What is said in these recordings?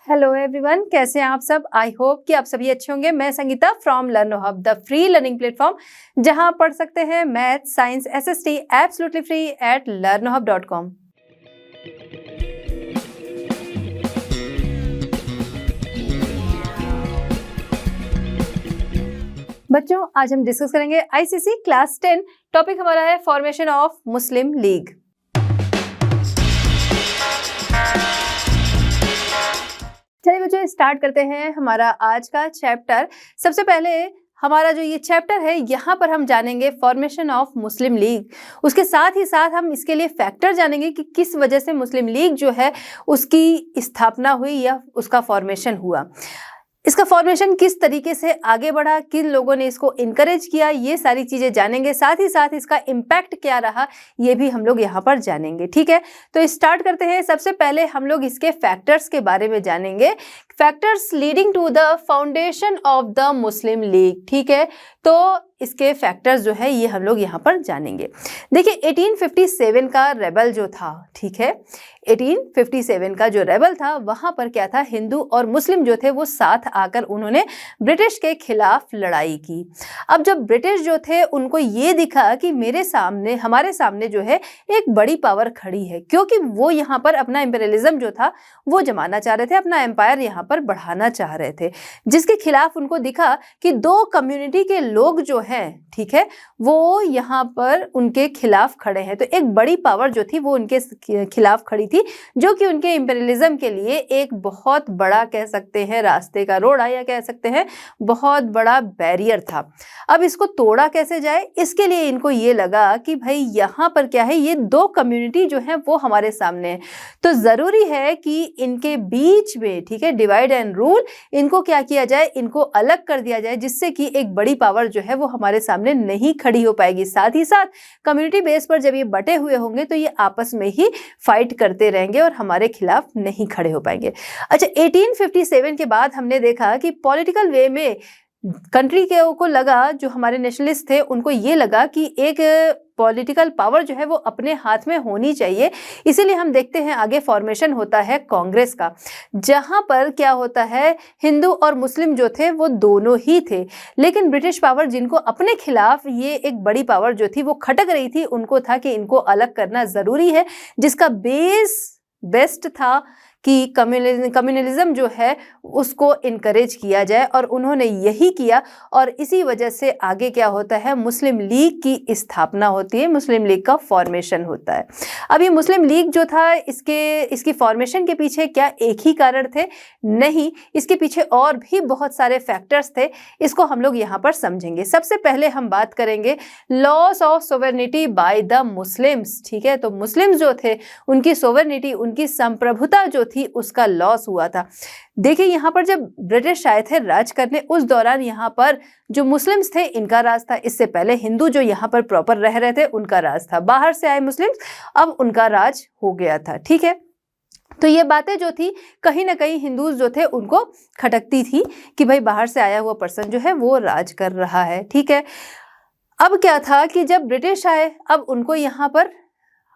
Hello everyone, कैसे हैं आप सब। आई होप कि आप सभी अच्छे होंगे। मैं Sangeeta from लर्नो hub, the free learning platform जहां आप पढ़ सकते हैं math, science, SST absolutely free at learnohub.com। बच्चों, आज हम डिस्कस करेंगे आईसीसी क्लास 10। टॉपिक हमारा है फॉर्मेशन ऑफ मुस्लिम लीग। चलिए बच्चों, स्टार्ट करते हैं हमारा आज का चैप्टर। सबसे पहले हमारा जो ये चैप्टर है, यहाँ पर हम जानेंगे फॉर्मेशन ऑफ मुस्लिम लीग। उसके साथ ही साथ हम इसके लिए फैक्टर जानेंगे कि किस वजह से मुस्लिम लीग जो है उसकी स्थापना हुई या उसका फॉर्मेशन हुआ, इसका फॉर्मेशन किस तरीके से आगे बढ़ा, किन लोगों ने इसको इनकरेज किया, ये सारी चीजें जानेंगे। साथ ही साथ इसका इम्पैक्ट क्या रहा, ये भी हम लोग यहाँ पर जानेंगे। ठीक है, तो स्टार्ट करते हैं। सबसे पहले हम लोग इसके फैक्टर्स के बारे में जानेंगे। Factors leading to the foundation of the Muslim League. ठीक है, तो इसके फैक्टर्स जो है ये हम लोग यहाँ पर जानेंगे। देखिए 1857 का रेबल जो था, ठीक है, 1857 का जो रेबल था वहां पर क्या था, हिंदू और मुस्लिम जो थे वो साथ आकर उन्होंने ब्रिटिश के खिलाफ लड़ाई की। अब जब ब्रिटिश जो थे उनको ये दिखा कि हमारे सामने जो है एक बड़ी पावर खड़ी है, क्योंकि वो यहाँ पर अपना इंपीरियलिज्म जो था वो जमाना चाह रहे थे, अपना एम्पायर यहाँ पर बढ़ाना चाह रहे थे, जिसके खिलाफ उनको दिखा कि दो कम्युनिटी के लोग जो हैं, ठीक है, वो यहाँ पर उनके खिलाफ खड़े हैं। तो एक बड़ी पावर जो थी वो उनके खिलाफ खड़ी थी, जो कि उनके इंपीरियलिज्म के लिए एक बहुत बड़ा कह सकते हैं रास्ते का रोड़ा, या कह सकते हैं बहुत बड़ा बैरियर था। अब इसको तोड़ा कैसे जाए, इसके लिए इनको ये लगा कि भाई यहाँ पर क्या है, ये दो कम्युनिटी जो है वो हमारे सामने है, तो जरूरी है कि इनके बीच में, ठीक है, डिवाइड एंड रूल, इनको क्या किया जाए, इनको अलग कर दिया जाए, जिससे कि एक बड़ी पावर जो है वो हमारे सामने नहीं खड़ी हो पाएगी। साथ ही साथ कम्युनिटी बेस पर जब ये बटे हुए होंगे तो ये आपस में ही फाइट करते रहेंगे और हमारे खिलाफ नहीं खड़े हो पाएंगे। अच्छा, 1857 के बाद हमने देखा कि पॉलिटिकल वे में कंट्री को लगा, जो हमारे नेशनलिस्ट थे उनको ये लगा कि एक पॉलिटिकल पावर जो है वो अपने हाथ में होनी चाहिए। इसीलिए हम देखते हैं आगे फॉर्मेशन होता है कांग्रेस का, जहां पर क्या होता है, हिंदू और मुस्लिम जो थे वो दोनों ही थे, लेकिन ब्रिटिश पावर जिनको अपने खिलाफ ये एक बड़ी पावर जो थी वो खटक रही थी, उनको था कि इनको अलग करना जरूरी है, जिसका बेस्ट था कि कम्युनलिज्म जो है उसको इनकरेज किया जाए, और उन्होंने यही किया। और इसी वजह से आगे क्या होता है, मुस्लिम लीग की स्थापना होती है, मुस्लिम लीग का फॉर्मेशन होता है। अब ये मुस्लिम लीग जो था, इसकी फॉर्मेशन के पीछे क्या एक ही कारण थे? नहीं, इसके पीछे और भी बहुत सारे फैक्टर्स थे, इसको हम लोग यहाँ पर समझेंगे। सबसे पहले हम बात करेंगे loss of sovereignty by the Muslims. ठीक है, तो मुस्लिम्स जो थे उनकी सोवरेनिटी, उनकी संप्रभुता जो थी उसका लॉस हुआ था। देखिए यहाँ पर जब ब्रिटिश आए थे राज करने, उस दौरान यहाँ पर जो मुस्लिम्स थे इनका राज था। इससे पहले हिंदू जो यहाँ पर प्रॉपर रह रहे थे उनका राज था। बाहर से आए मुस्लिम्स, अब उनका राज हो गया था। ठीक है, तो ये बातें जो थी कहीं ना कहीं हिंदूज जो थे उनको खटकती थी कि भाई बाहर से आया हुआ पर्सन जो है वो राज कर रहा है। ठीक है, अब क्या था कि जब ब्रिटिश आए, अब उनको यहाँ पर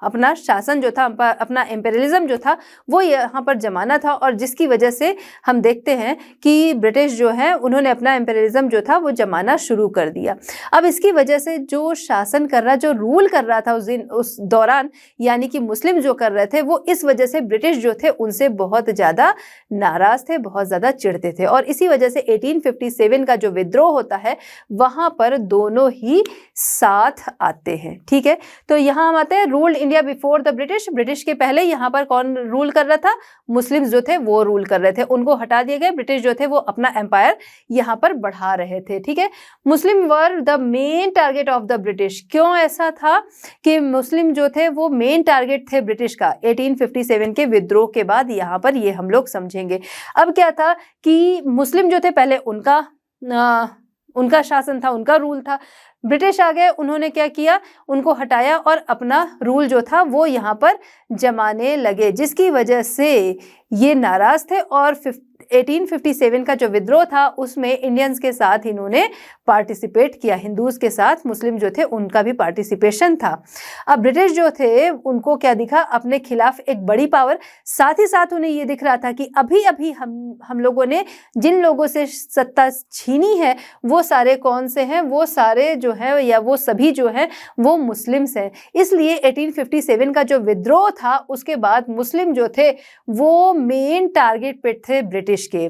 अपना शासन जो था, अपना एम्पेरियलिज्म जो था वो यहाँ पर जमाना था, और जिसकी वजह से हम देखते हैं कि ब्रिटिश जो है उन्होंने अपना एम्पेरियलिज्म जो था वो जमाना शुरू कर दिया। अब इसकी वजह से जो शासन कर रहा, जो रूल कर रहा था उस दौरान, यानी कि मुस्लिम जो कर रहे थे, वो इस वजह से ब्रिटिश जो थे उनसे बहुत ज़्यादा नाराज थे, बहुत ज़्यादा चिढ़ते थे, और इसी वजह से 1857 का जो विद्रोह होता है वहाँ पर दोनों ही साथ आते हैं। ठीक है, तो यहाँ हम आते हैं ruled India before the British. British के पहले यहाँ पर कौन रूल कर रहा था? मुस्लिम्स जो थे वो रूल कर रहे थे, उनको हटा दिए गए। ब्रिटिश जो थे वो अपना एम्पायर यहाँ पर बढ़ा रहे थे। ठीक है, Muslim were the main target of the British. क्यों ऐसा था कि मुस्लिम जो थे वो मेन टारगेट थे ब्रिटिश का 1857 के विद्रोह के बाद? यहाँ पर ये हम लोग समझेंगे। अब क्या था कि मुस्लिम जो थे पहले उनका शासन था, उनका रूल था। ब्रिटिश आ गए, उन्होंने क्या किया, उनको हटाया और अपना रूल जो था वो यहाँ पर जमाने लगे, जिसकी वजह से ये नाराज थे। और 1857 का जो विद्रोह था उसमें इंडियंस के साथ इन्होंने पार्टिसिपेट किया, हिंदूज के साथ मुस्लिम जो थे उनका भी पार्टिसिपेशन था। अब ब्रिटिश जो थे उनको क्या दिखा, अपने खिलाफ एक बड़ी पावर, साथ ही साथ उन्हें ये दिख रहा था कि अभी अभी हम लोगों ने जिन लोगों से सत्ता छीनी है वो सारे कौन से हैं, वो सारे जो है या वो सभी जो हैं वो मुस्लिम्स हैं। इसलिए 1857 का जो विद्रोह था उसके बाद मुस्लिम जो थे वो मेन टारगेट पे थे ब्रिटिश के।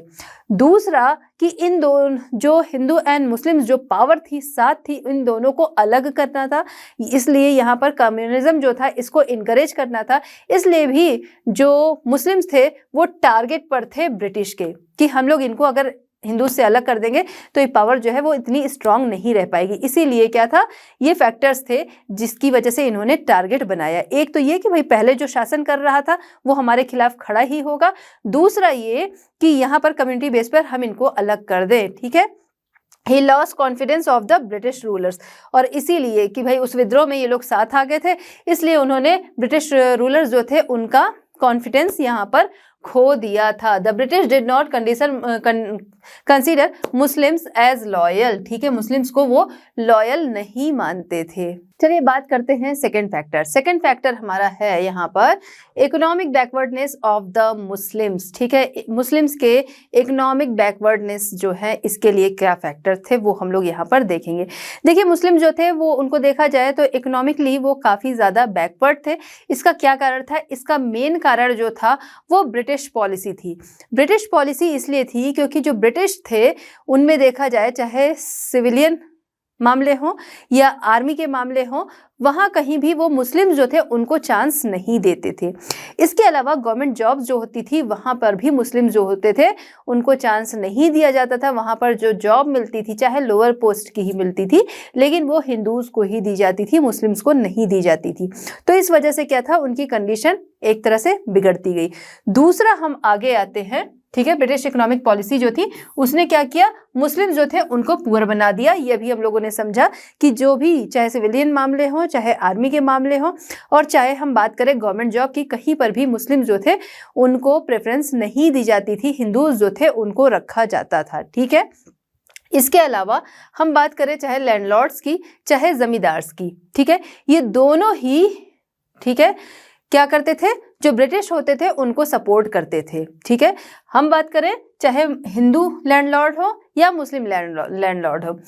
दूसरा कि इन दोनों जो हिंदू एंड मुस्लिम जो पावर थी साथ थी, इन दोनों को अलग करना था, इसलिए यहाँ पर कम्युनिज्म जो था इसको इनकरेज करना था। इसलिए भी जो मुस्लिम्स थे वो टारगेट पर थे ब्रिटिश के कि हम लोग इनको अगर हिंदू से अलग कर देंगे तो ये पावर जो है वो इतनी स्ट्रांग नहीं रह पाएगी। इसीलिए क्या था, ये फैक्टर्स थे जिसकी वजह से इन्होंने टारगेट बनाया। एक तो ये कि भाई पहले जो शासन कर रहा था वो हमारे खिलाफ खड़ा ही होगा, दूसरा ये कि यहाँ पर कम्युनिटी बेस पर हम इनको अलग कर दें। ठीक है, he loss confidence of the British rulers, और इसीलिए कि भाई उस विद्रोह में ये लोग साथ आ गए थे, इसलिए उन्होंने ब्रिटिश रूलर्स जो थे उनका कॉन्फिडेंस यहाँ पर खो दिया था। The British did not consider Muslims as loyal. ठीक है, मुस्लिम्स को वो लॉयल नहीं मानते थे। चलिए बात करते हैं सेकंड फैक्टर। सेकंड फैक्टर हमारा है यहाँ पर economic backwardness of the Muslims. ठीक है, मुस्लिम्स के इकोनॉमिक बैकवर्डनेस जो है इसके लिए क्या फैक्टर थे वो हम लोग यहाँ पर देखेंगे। देखिए मुस्लिम जो थे वो उनको देखा जाए तो इकोनॉमिकली वो काफ़ी ज़्यादा बैकवर्ड थे। इसका क्या कारण था? इसका मेन कारण जो था वो ब्रिटिश पॉलिसी थी। ब्रिटिश पॉलिसी इसलिए थी क्योंकि जो ब्रिटिश थे उनमें देखा जाए चाहे सिविलियन मामले हों या आर्मी के मामले हों, वहाँ कहीं भी वो मुस्लिम जो थे उनको चांस नहीं देते थे। इसके अलावा गवर्नमेंट जॉब्स जो होती थी वहाँ पर भी मुस्लिम जो होते थे उनको चांस नहीं दिया जाता था। वहाँ पर जो जॉब मिलती थी चाहे लोअर पोस्ट की ही मिलती थी, लेकिन वो हिंदूज को ही दी जाती थी, मुस्लिम्स को नहीं दी जाती थी। तो इस वजह से क्या था, उनकी कंडीशन एक तरह से बिगड़ती गई। दूसरा हम आगे आते हैं। ठीक है, ब्रिटिश इकोनॉमिक पॉलिसी जो थी उसने क्या किया, मुस्लिम जो थे उनको पुअर बना दिया। ये भी हम लोगों ने समझा कि जो भी चाहे सिविलियन मामले हों चाहे आर्मी के मामले हों और चाहे हम बात करें गवर्नमेंट जॉब की, कहीं पर भी मुस्लिम जो थे उनको प्रेफरेंस नहीं दी जाती थी, हिंदूज जो थे उनको रखा जाता था। ठीक है, इसके अलावा हम बात करें चाहे लैंडलॉर्ड्स की चाहे जमींदार्स की, ठीक है, ये दोनों ही ठीक है क्या करते थे, जो ब्रिटिश होते थे उनको सपोर्ट करते थे। ठीक है, हम बात करें चाहे हिंदू लैंडलॉर्ड हो या मुस्लिम लैंडलॉर्ड हो,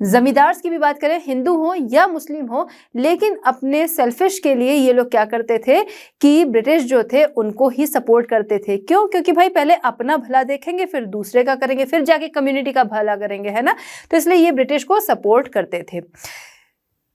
जमींदार्स की भी बात करें हिंदू हो या मुस्लिम हो, लेकिन अपने सेल्फिश के लिए ये लोग क्या करते थे कि ब्रिटिश जो थे उनको ही सपोर्ट करते थे। क्यों? क्योंकि भाई पहले अपना भला देखेंगे फिर दूसरे का करेंगे फिर जाके कम्युनिटी का भला करेंगे, है ना। तो इसलिए ये ब्रिटिश को सपोर्ट करते थे,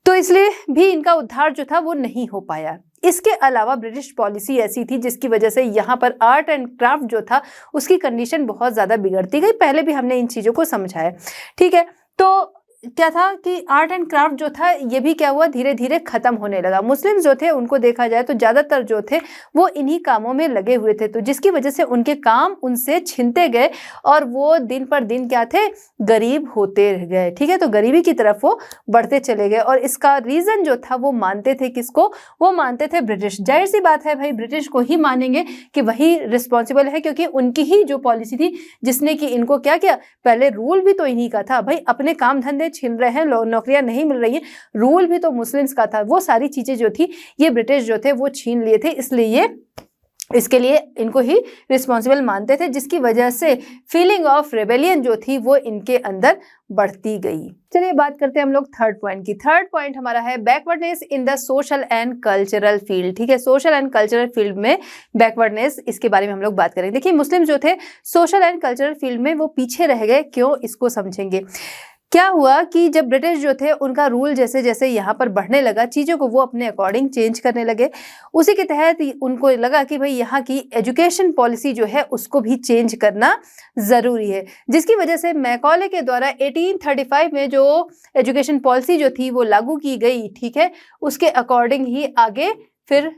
तो इसलिए भी इनका उद्धार जो था वो नहीं हो पाया। इसके अलावा ब्रिटिश पॉलिसी ऐसी थी जिसकी वजह से यहाँ पर आर्ट एंड क्राफ्ट जो था उसकी कंडीशन बहुत ज़्यादा बिगड़ती गई। पहले भी हमने इन चीज़ों को समझाया। ठीक है, तो क्या था कि आर्ट एंड क्राफ्ट जो था ये भी क्या हुआ, धीरे धीरे खत्म होने लगा। मुस्लिम जो थे उनको देखा जाए तो ज़्यादातर जो थे वो इन्हीं कामों में लगे हुए थे, तो जिसकी वजह से उनके काम उनसे छीनते गए और वो दिन पर दिन क्या थे, गरीब होते रह गए। ठीक है, तो गरीबी की तरफ वो बढ़ते चले गए और इसका रीज़न जो था वो मानते थे किसको, वो मानते थे ब्रिटिश। जाहिर सी बात है भाई, ब्रिटिश को ही मानेंगे कि वही रिस्पॉन्सिबल है, क्योंकि उनकी ही जो पॉलिसी थी जिसने कि इनको क्या किया, पहले रूल भी तो इन्हीं का था। भाई अपने काम धंधे छीन रहे हैं, नौकरियां नहीं मिल रही है, रूल भी तो मुस्लिम्स का था। वो सारी चीजें जो थी ये ब्रिटिश जो थे वो छीन लिए थे, इसलिए इसके लिए इनको ही रिस्पॉन्सिबल मानते थे, जिसकी वजह से फीलिंग ऑफ रेबेलियन जो थी वो इनके अंदर बढ़ती गई। चलिए बात करते हैं हम लोग थर्ड पॉइंट की। थर्ड पॉइंट हमारा है backwardness in the social and cultural field. ठीक है, सोशल एंड कल्चरल फील्ड में बैकवर्डनेस, इसके बारे में हम लोग बात करेंगे। देखिए मुस्लिम जो थे सोशल एंड कल्चरल फील्ड में वो पीछे रह गए। क्यों, इसको समझेंगे। क्या हुआ कि जब ब्रिटिश जो थे उनका रूल जैसे जैसे यहाँ पर बढ़ने लगा, चीज़ों को वो अपने अकॉर्डिंग चेंज करने लगे। उसी के तहत उनको लगा कि भाई यहाँ की एजुकेशन पॉलिसी जो है उसको भी चेंज करना ज़रूरी है, जिसकी वजह से मैकॉले के द्वारा 1835 में जो एजुकेशन पॉलिसी जो थी वो लागू की गई। ठीक है, उसके अकॉर्डिंग ही आगे फिर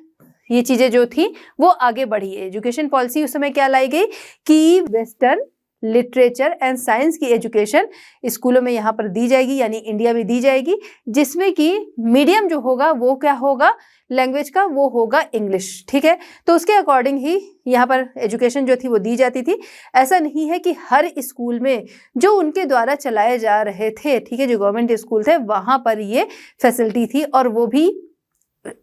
ये चीज़ें जो थी वो आगे बढ़ी। एजुकेशन पॉलिसी उस समय क्या लाई गई कि वेस्टर्न लिटरेचर एंड साइंस की एजुकेशन स्कूलों में यहाँ पर दी जाएगी, यानी इंडिया में दी जाएगी, जिसमें कि मीडियम जो होगा वो क्या होगा, लैंग्वेज का, वो होगा इंग्लिश। ठीक है, तो उसके अकॉर्डिंग ही यहाँ पर एजुकेशन जो थी वो दी जाती थी। ऐसा नहीं है कि हर स्कूल में जो उनके द्वारा चलाए जा रहे थे, ठीक है, जो गवर्नमेंट स्कूल थे वहाँ पर ये फैसिलिटी थी, और वो भी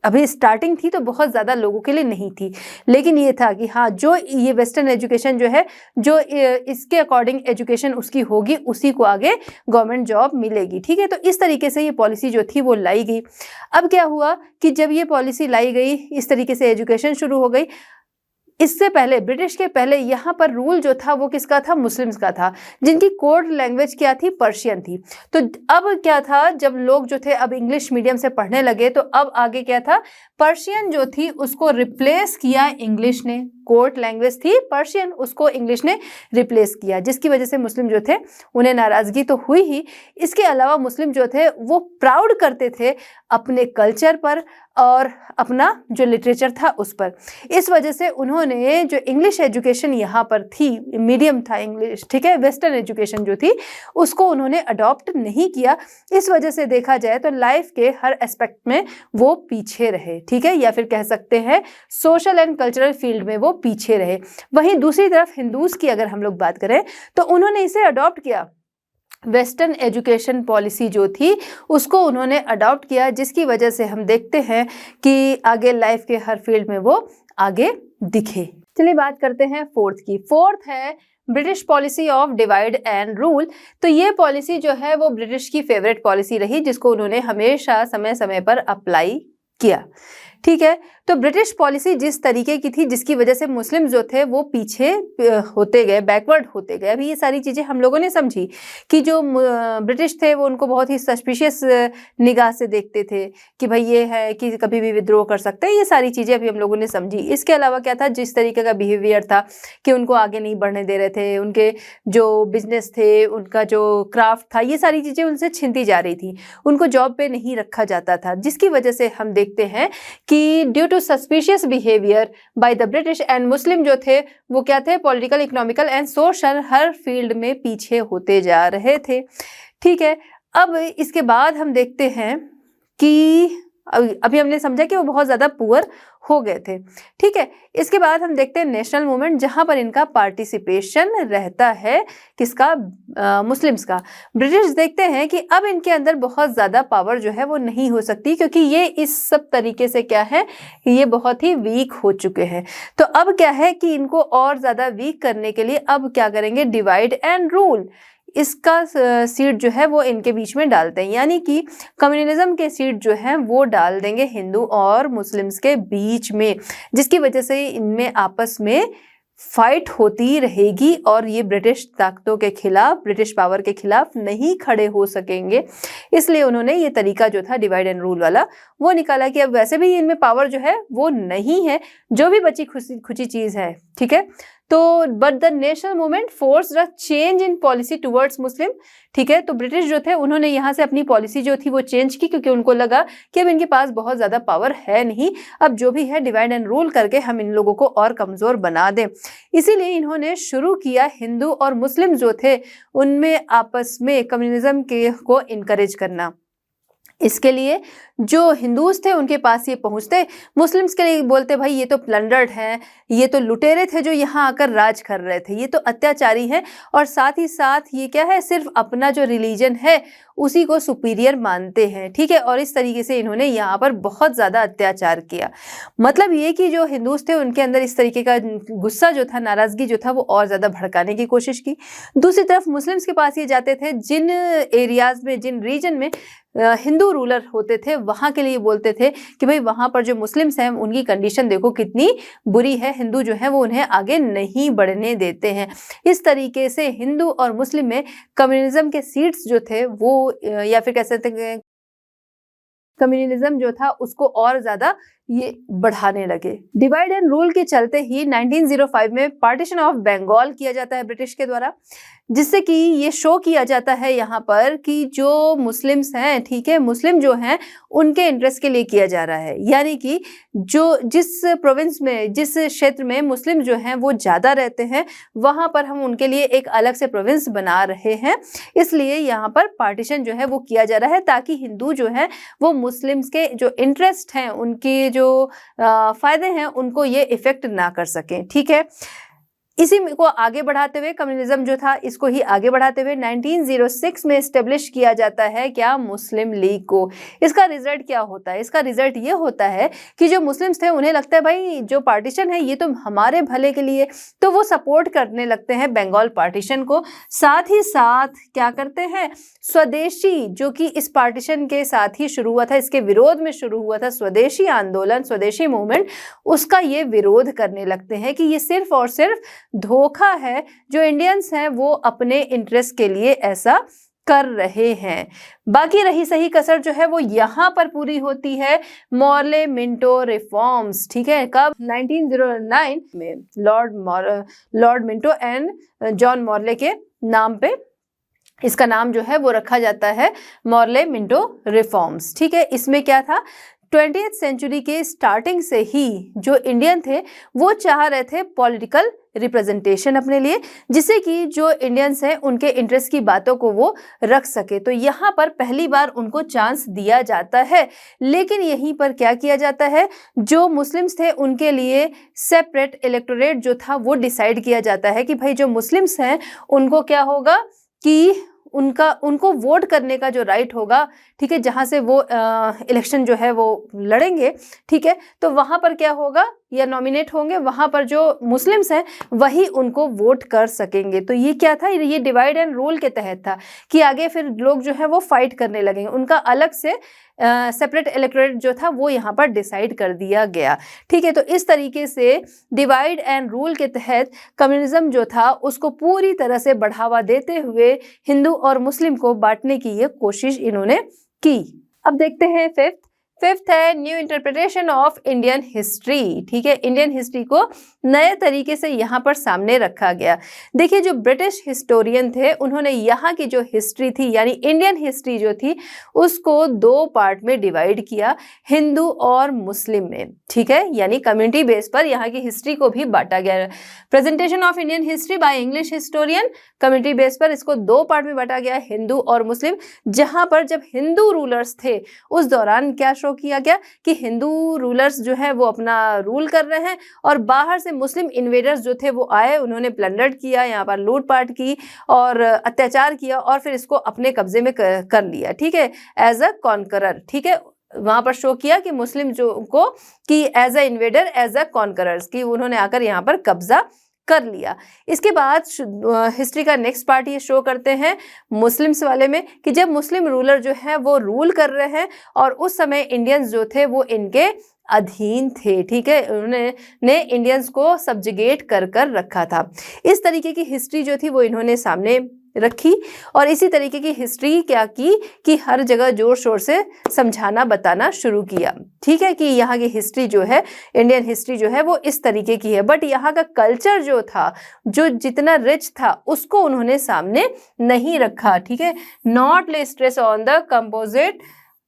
अभी स्टार्टिंग थी तो बहुत ज़्यादा लोगों के लिए नहीं थी। लेकिन ये था कि हाँ, जो ये वेस्टर्न एजुकेशन जो है, जो इसके अकॉर्डिंग एजुकेशन उसकी होगी, उसी को आगे गवर्नमेंट जॉब मिलेगी। ठीक है, तो इस तरीके से ये पॉलिसी जो थी वो लाई गई। अब क्या हुआ कि जब ये पॉलिसी लाई गई, इस तरीके से एजुकेशन शुरू हो गई। इससे पहले, ब्रिटिश के पहले, यहाँ पर रूल जो था वो किसका था, मुस्लिम्स का था, जिनकी कोड लैंग्वेज क्या थी, पर्शियन थी। तो अब क्या था, जब लोग जो थे अब इंग्लिश मीडियम से पढ़ने लगे, तो अब आगे क्या था, पर्शियन जो थी उसको रिप्लेस किया इंग्लिश ने। कोर्ट लैंग्वेज थी पर्शियन, उसको इंग्लिश ने रिप्लेस किया, जिसकी वजह से मुस्लिम जो थे उन्हें नाराजगी तो हुई ही। इसके अलावा मुस्लिम जो थे वो प्राउड करते थे अपने कल्चर पर और अपना जो लिटरेचर था उस पर। इस वजह से उन्होंने जो इंग्लिश एजुकेशन यहाँ पर थी, मीडियम था इंग्लिश, ठीक है, वेस्टर्न एजुकेशन जो थी उसको उन्होंने अडॉप्ट नहीं किया। इस वजह से देखा जाए तो लाइफ के हर एस्पेक्ट में वो पीछे रहे, ठीक है, या फिर कह सकते हैं सोशल एंड कल्चरल फील्ड में वो पीछे रहे। वहीं दूसरी तरफ हिंदूज की अगर हम लोग बात करें तो उन्होंने इसे अडॉप्ट किया। वेस्टर्न एजुकेशन पॉलिसी जो थी उसको उन्होंने अडॉप्ट किया, जिसकी वजह से हम देखते हैं कि आगे लाइफ के हर फील्ड में वो आगे दिखे। चलिए बात करते हैं फोर्थ की। फोर्थ है British policy of divide and rule. तो ये पॉलिसी जो है वो ब्रिटिश की फेवरेट पॉलिसी रही, जिसको उन्होंने हमेशा समय समय पर अप्लाई किया। ठीक है, तो ब्रिटिश पॉलिसी जिस तरीके की थी, जिसकी वजह से मुस्लिम जो थे वो पीछे होते गए, बैकवर्ड होते गए। अभी ये सारी चीज़ें हम लोगों ने समझी कि जो ब्रिटिश थे वो उनको बहुत ही सस्पिशियस निगाह से देखते थे कि भाई ये है कि कभी भी विद्रोह कर सकते हैं। ये सारी चीज़ें अभी हम लोगों ने समझी। इसके अलावा क्या था, जिस तरीके का बिहेवियर था कि उनको आगे नहीं बढ़ने दे रहे थे, उनके जो बिजनेस थे, उनका जो क्राफ्ट था, ये सारी चीज़ें उनसे छीनती जा रही थी, उनको जॉब पे नहीं रखा जाता था, जिसकी वजह से हम देखते हैं कि due to suspicious behaviour by the British and Muslim जो थे वो क्या थे, पॉलिटिकल, इकोनॉमिकल एंड सोशल हर फील्ड में पीछे होते जा रहे थे। ठीक है, अब इसके बाद हम देखते हैं कि अभी हमने समझा कि वो बहुत ज़्यादा पुअर हो गए थे। ठीक है, इसके बाद हम देखते हैं नेशनल मूवमेंट, जहां पर इनका पार्टिसिपेशन रहता है, किसका, मुस्लिम्स का। ब्रिटिश देखते हैं कि अब इनके अंदर बहुत ज़्यादा पावर जो है वो नहीं हो सकती, क्योंकि ये इस सब तरीके से क्या है, ये बहुत ही वीक हो चुके हैं। तो अब क्या है कि इनको और ज़्यादा वीक करने के लिए अब क्या करेंगे, डिवाइड एंड रूल, इसका सीट जो है वो इनके बीच में डालते हैं, यानी कि कम्युनिज्म के सीट जो है वो डाल देंगे हिंदू और मुस्लिम्स के बीच में, जिसकी वजह से इनमें आपस में फाइट होती रहेगी और ये ब्रिटिश ताकतों के खिलाफ, ब्रिटिश पावर के खिलाफ नहीं खड़े हो सकेंगे। इसलिए उन्होंने ये तरीका जो था डिवाइड एंड रूल वाला वो निकाला कि अब वैसे भी इनमें पावर जो है वो नहीं है, जो भी बची खुची चीज़ है, ठीक है, तो but the national movement force the change in policy towards Muslim. ठीक है, तो ब्रिटिश जो थे उन्होंने यहाँ से अपनी पॉलिसी जो थी वो चेंज की, क्योंकि उनको लगा कि अब इनके पास बहुत ज़्यादा पावर है नहीं, अब जो भी है डिवाइड एंड रूल करके हम इन लोगों को और कमज़ोर बना दें। इसीलिए इन्होंने शुरू किया हिंदू और मुस्लिम जो थे उनमें आपस में कम्युनिज्म के को इनकरेज करना। इसके लिए जो हिंदूज थे उनके पास ये पहुंचते, मुस्लिम्स के लिए बोलते भाई ये तो प्लंडर्ड हैं, ये तो लुटेरे थे जो यहाँ आकर राज कर रहे थे, ये तो अत्याचारी हैं, और साथ ही साथ ये क्या है, सिर्फ अपना जो रिलीजन है उसी को सुपीरियर मानते हैं। ठीक है, और इस तरीके से इन्होंने यहाँ पर बहुत ज़्यादा अत्याचार किया। मतलब ये कि जो हिंदूज थे उनके अंदर इस तरीके का गुस्सा जो था, नाराज़गी जो था, वो और ज़्यादा भड़काने की कोशिश की। दूसरी तरफ मुस्लिम्स के पास ये जाते थे जिन एरियाज़ में, जिन रीजन में हिंदू रूलर होते थे, वहाँ के लिए बोलते थे कि भाई वहाँ पर जो मुस्लिम्स हैं उनकी कंडीशन देखो कितनी बुरी है, हिंदू जो है वो उन्हें आगे नहीं बढ़ने देते हैं। इस तरीके से हिंदू और मुस्लिम में कम्युनिज्म के सीट्स जो थे वो, या फिर कह सकते हैं कम्युनिज्म जो था उसको और ज़्यादा ये बढ़ाने लगे। डिवाइड एंड रूल के चलते ही 1905 में पार्टीशन ऑफ बंगाल किया जाता है ब्रिटिश के द्वारा, जिससे कि ये शो किया जाता है यहाँ पर कि जो मुस्लिम्स हैं, ठीक है, मुस्लिम जो हैं उनके इंटरेस्ट के लिए किया जा रहा है, यानी कि जो जिस प्रोविंस में, जिस क्षेत्र में मुस्लिम जो हैं वो ज़्यादा रहते हैं, वहाँ पर हम उनके लिए एक अलग से प्रोविंस बना रहे हैं। इसलिए यहाँ पर पार्टीशन जो है वो किया जा रहा है ताकि हिंदू जो है वो मुस्लिम्स के जो इंटरेस्ट हैं, उनके जो फ़ायदे हैं, उनको ये इफ़ेक्ट ना कर सकें, ठीक है। इसी को आगे बढ़ाते हुए कम्युनिज्म जो था इसको ही आगे बढ़ाते हुए 1906 में इस्टेब्लिश किया जाता है क्या, मुस्लिम लीग को। इसका रिजल्ट क्या होता है? इसका रिजल्ट ये होता है कि जो मुस्लिम्स थे उन्हें लगता है भाई जो पार्टीशन है ये तो हमारे भले के लिए, तो वो सपोर्ट करने लगते हैं बंगाल पार्टीशन को। साथ ही साथ क्या करते हैं, स्वदेशी जो कि इस पार्टीशन के साथ ही शुरू हुआ था, इसके विरोध में शुरू हुआ था स्वदेशी आंदोलन, स्वदेशी मूवमेंट, उसका ये विरोध करने लगते हैं कि ये सिर्फ और सिर्फ धोखा है, जो इंडियंस हैं वो अपने इंटरेस्ट के लिए ऐसा कर रहे हैं। बाकी रही सही कसर जो है वो यहाँ पर पूरी होती है मॉर्ले मिंटो रिफॉर्म्स, ठीक है, कब, 1909 में Lord Minto and John Morley के नाम पे इसका नाम जो है वो रखा जाता है मॉर्ले मिंटो रिफॉर्म्स, ठीक है। इसमें क्या था, 20th सेंचुरी के स्टार्टिंग से ही जो इंडियन थे वो चाह रहे थे पॉलिटिकल रिप्रेजेंटेशन अपने लिए, जिससे कि जो इंडियंस हैं उनके इंटरेस्ट की बातों को वो रख सके। तो यहाँ पर पहली बार उनको चांस दिया जाता है, लेकिन यहीं पर क्या किया जाता है, जो मुस्लिम्स थे उनके लिए सेपरेट इलेक्टोरेट जो था वो डिसाइड किया जाता है कि भाई जो मुस्लिम्स हैं उनको क्या होगा कि उनको वोट करने का जो राइट होगा, ठीक है, जहाँ से वो इलेक्शन जो है वो लड़ेंगे, ठीक है, तो वहाँ पर क्या होगा या नॉमिनेट होंगे, वहाँ पर जो मुस्लिम्स हैं वही उनको वोट कर सकेंगे। तो ये क्या था, ये डिवाइड एंड रूल के तहत था कि आगे फिर लोग जो है वो फाइट करने लगेंगे, उनका अलग से सेपरेट इलेक्टोरेट जो था वो यहाँ पर डिसाइड कर दिया गया, ठीक है। तो इस तरीके से डिवाइड एंड रूल के तहत कम्युनिज्म जो था उसको पूरी तरह से बढ़ावा देते हुए हिंदू और मुस्लिम को बांटने की ये कोशिश इन्होंने की। अब देखते हैं फिफ्थ है new interpretation of Indian history, ठीक है। इंडियन हिस्ट्री को नए तरीके से यहाँ पर सामने रखा गया। देखिए जो ब्रिटिश हिस्टोरियन थे उन्होंने यहाँ की जो हिस्ट्री थी यानी इंडियन हिस्ट्री जो थी उसको दो पार्ट में डिवाइड किया, हिंदू और मुस्लिम में, ठीक है, यानी कम्युनिटी बेस पर यहाँ की हिस्ट्री को भी बांटा गया। Presentation of Indian history by English historian, community base पर इसको दो पार्ट में बांटा गया, हिंदू और मुस्लिम, जहाँ पर जब हिंदू रूलर्स थे उस दौरान क्या शो किया गया कि हिंदू रूलर्स जो है वो अपना रूल कर रहे हैं और बाहर से मुस्लिम इन्वेडर्स जो थे वो आए, उन्होंने प्लंडर किया, यहाँ पर लूटपाट की और अत्याचार किया और फिर इसको अपने कब्जे में कर लिया, ठीक है, एज अ कॉन्करर, ठीक है। वहां पर शो किया कि मुस्लिम जो को कि as a invader, as a conquerors, कि उन्होंने आकर यहाँ पर कब्जा कर लिया। इसके बाद हिस्ट्री का नेक्स्ट पार्ट ये शो करते हैं मुस्लिम्स वाले में कि जब मुस्लिम रूलर जो है वो रूल कर रहे हैं और उस समय इंडियंस जो थे वो इनके अधीन थे, ठीक है, उन्होंने इंडियंस को सब्जुगेट कर रखा था। इस तरीके की हिस्ट्री जो थी वो इन्होंने सामने रखी और इसी तरीके की हिस्ट्री क्या की कि हर जगह जोर शोर से समझाना बताना शुरू किया, ठीक है, कि यहाँ की हिस्ट्री जो है, इंडियन हिस्ट्री जो है वो इस तरीके की है। बट यहाँ का कल्चर जो था, जो जितना रिच था उसको उन्होंने सामने नहीं रखा, ठीक है। नॉट ले stress on the composite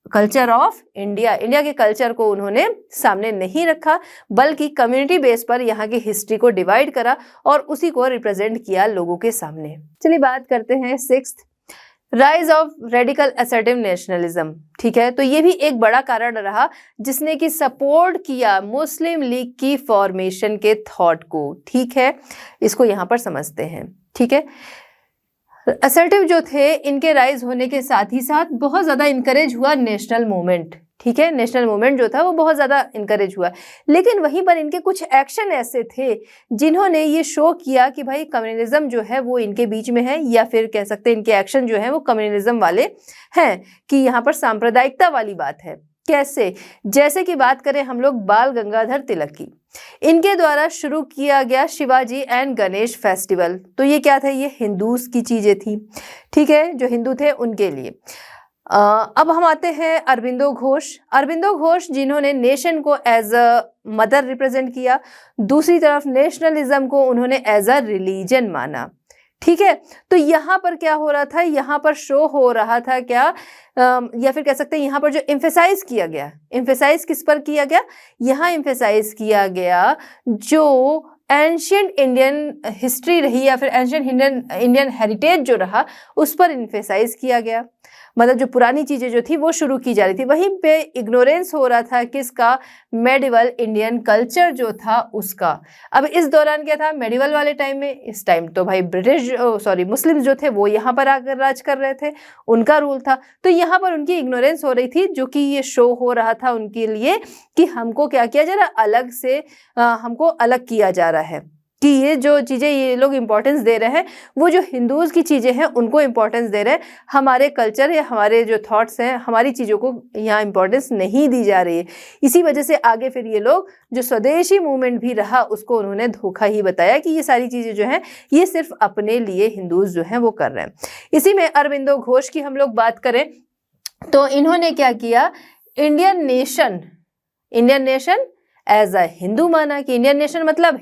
culture of India, India के कल्चर को उन्होंने सामने नहीं रखा, बल्कि कम्युनिटी बेस पर यहाँ की हिस्ट्री को डिवाइड करा और उसी को रिप्रेजेंट किया लोगों के सामने। चलिए बात करते हैं sixth, rise of radical assertive nationalism, ठीक है। तो ये भी एक बड़ा कारण रहा जिसने कि सपोर्ट किया मुस्लिम लीग की फॉर्मेशन के थॉट को, ठीक है, इसको यहाँ पर समझते हैं, ठीक है। असर्टिव जो थे इनके राइज होने के साथ ही साथ बहुत ज़्यादा इनकरेज हुआ नेशनल मूवमेंट, ठीक है, नेशनल मूवमेंट जो था वो बहुत ज़्यादा इनकरेज हुआ, लेकिन वहीं पर इनके कुछ एक्शन ऐसे थे जिन्होंने ये शो किया कि भाई कम्युनलिज्म जो है वो इनके बीच में है, या फिर कह सकते हैं इनके एक्शन जो है वो कम्युनलिज्म वाले हैं, कि यहाँ पर सांप्रदायिकता वाली बात है। कैसे, जैसे कि बात करें हम लोग बाल गंगाधर तिलक की, इनके द्वारा शुरू किया गया शिवाजी एंड गणेश फेस्टिवल, तो ये क्या था, ये हिंदूज की चीजें थी, ठीक है, जो हिंदू थे उनके लिए। अब हम आते हैं अरबिंदो घोष। अरबिंदो घोष जिन्होंने नेशन को एज अ मदर रिप्रेजेंट किया, दूसरी तरफ नेशनलिज्म को उन्होंने एज अ रिलीजन माना। ठीक है, तो यहाँ पर क्या हो रहा था, यहाँ पर शो हो रहा था क्या, या फिर कह सकते हैं यहाँ पर जो एम्फेसाइज किया गया, एम्फेसाइज किस पर किया गया, यहाँ एम्फेसाइज किया गया जो एंशियंट इंडियन हिस्ट्री रही या फिर एंशियंट इंडियन हेरिटेज जो रहा उस पर एम्फेसाइज किया गया। मतलब जो पुरानी चीजें जो थी वो शुरू की जा रही थी, वहीं पे इग्नोरेंस हो रहा था किसका, मेडिवल इंडियन कल्चर जो था उसका। अब इस दौरान क्या था, मेडिवल वाले टाइम में, इस टाइम तो भाई मुस्लिम्स जो थे वो यहाँ पर आकर राज कर रहे थे, उनका रूल था, तो यहाँ पर उनकी इग्नोरेंस हो रही थी, जो कि ये शो हो रहा था उनके लिए कि हमको क्या किया जा रहा है, अलग से हमको अलग किया जा रहा है, कि ये जो चीज़ें ये लोग इम्पोर्टेंस दे रहे हैं वो जो हिंदूज़ की चीज़ें हैं उनको इम्पोर्टेंस दे रहे हैं, हमारे कल्चर या हमारे जो थॉट्स हैं, हमारी चीज़ों को यहाँ इम्पोर्टेंस नहीं दी जा रही है। इसी वजह से आगे फिर ये लोग जो स्वदेशी मूवमेंट भी रहा उसको उन्होंने धोखा ही बताया कि ये सारी चीज़ें जो हैं ये सिर्फ अपने लिए हिंदूज़ जो हैं वो कर रहे हैं। इसी में अरबिंदो घोष की हम लोग बात करें तो इन्होंने क्या किया, Indian nation as a Hindu माना, कि इंडियन नेशन मतलब